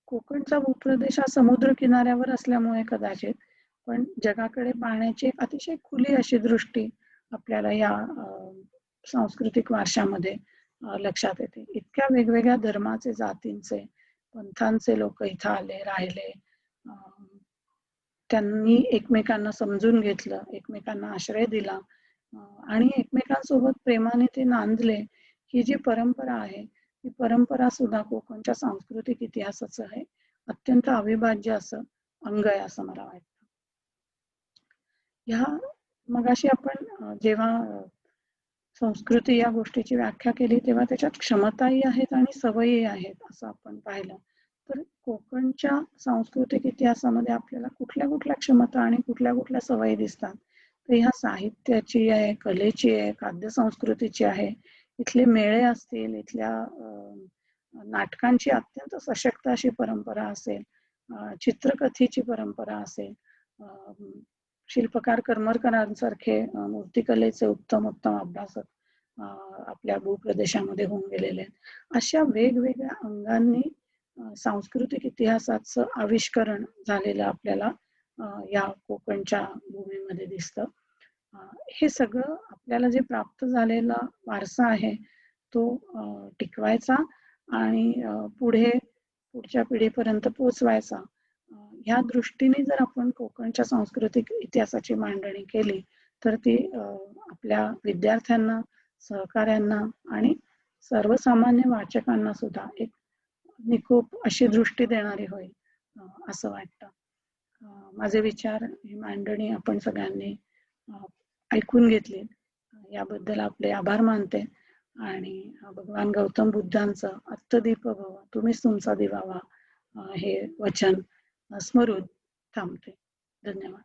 कोकणचा भूप्रदेश हा समुद्र किनाऱ्यावर असल्यामुळे कदाचित, पण जगाकडे पाहण्याची अतिशय खुली अशी दृष्टी आपल्याला या सांस्कृतिक वारशामध्ये लक्षात येते. इतक्या वेगवेगळ्या धर्माचे, जातींचे, पंथांचे लोक इथं आले, राहिले, त्यांनी एकमेकांना समजून घेतलं, एकमेकांना आश्रय दिला आणि एकमेकांसोबत प्रेमाने ते नांदले. ही जी परंपरा आहे ही परंपरा सुद्धा कोकणच्या सांस्कृतिक इतिहासाचं आहे अत्यंत अविभाज्य असं अंग आहे असं मला वाटतं. ह्या मगाशी आपण जेव्हा संस्कृती या गोष्टीची व्याख्या केली तेव्हा त्याच्यात क्षमताही आहेत आणि सवयी आहेत असं आपण पाहिलं. तर कोकणच्या सांस्कृतिक इतिहासामध्ये आपल्याला कुठल्या कुठल्या क्षमता आणि कुठल्या कुठल्या सवयी दिसतात. तर ह्या साहित्याची आहे, कलेची आहे, खाद्यसंस्कृतीची आहे, इथले मेळे असतील, इथल्या नाटकांची अत्यंत सशक्त अशी परंपरा असेल, चित्रकथेची परंपरा असेल, शिल्पकार करमरकरांसारखे मूर्तिकलेचे उत्तम उत्तम अभ्यासक आपल्या भूप्रदेशामध्ये होऊन गेलेले आहेत. अशा वेगवेगळ्या अंगांनी सांस्कृतिक इतिहासाचं आविष्करण झालेलं आपल्याला या कोकणच्या भूमीमध्ये दिसतं. हे सगळं आपल्याला जे प्राप्त झालेला वारसा आहे तो टिकवायचा आणि पुढच्या पिढीपर्यंत पोचवायचा. ह्या दृष्टीने जर आपण कोकणच्या सांस्कृतिक इतिहासाची मांडणी केली तर ती आपल्या विद्यार्थ्यांना, सहकाऱ्यांना आणि सर्वसामान्य वाचकांना सुद्धा एक निकोप अशी दृष्टी देणारी होईल असं वाटतं. माझे विचार ही मांडणी आपण सगळ्यांनी ऐकून घेतली याबद्दल आपले आभार मानते आणि भगवान गौतम बुद्धांचं अत्तदीप भव तुम्हीच तुमचा दिवा व्हा हे वचन स्मरून थांबते. धन्यवाद.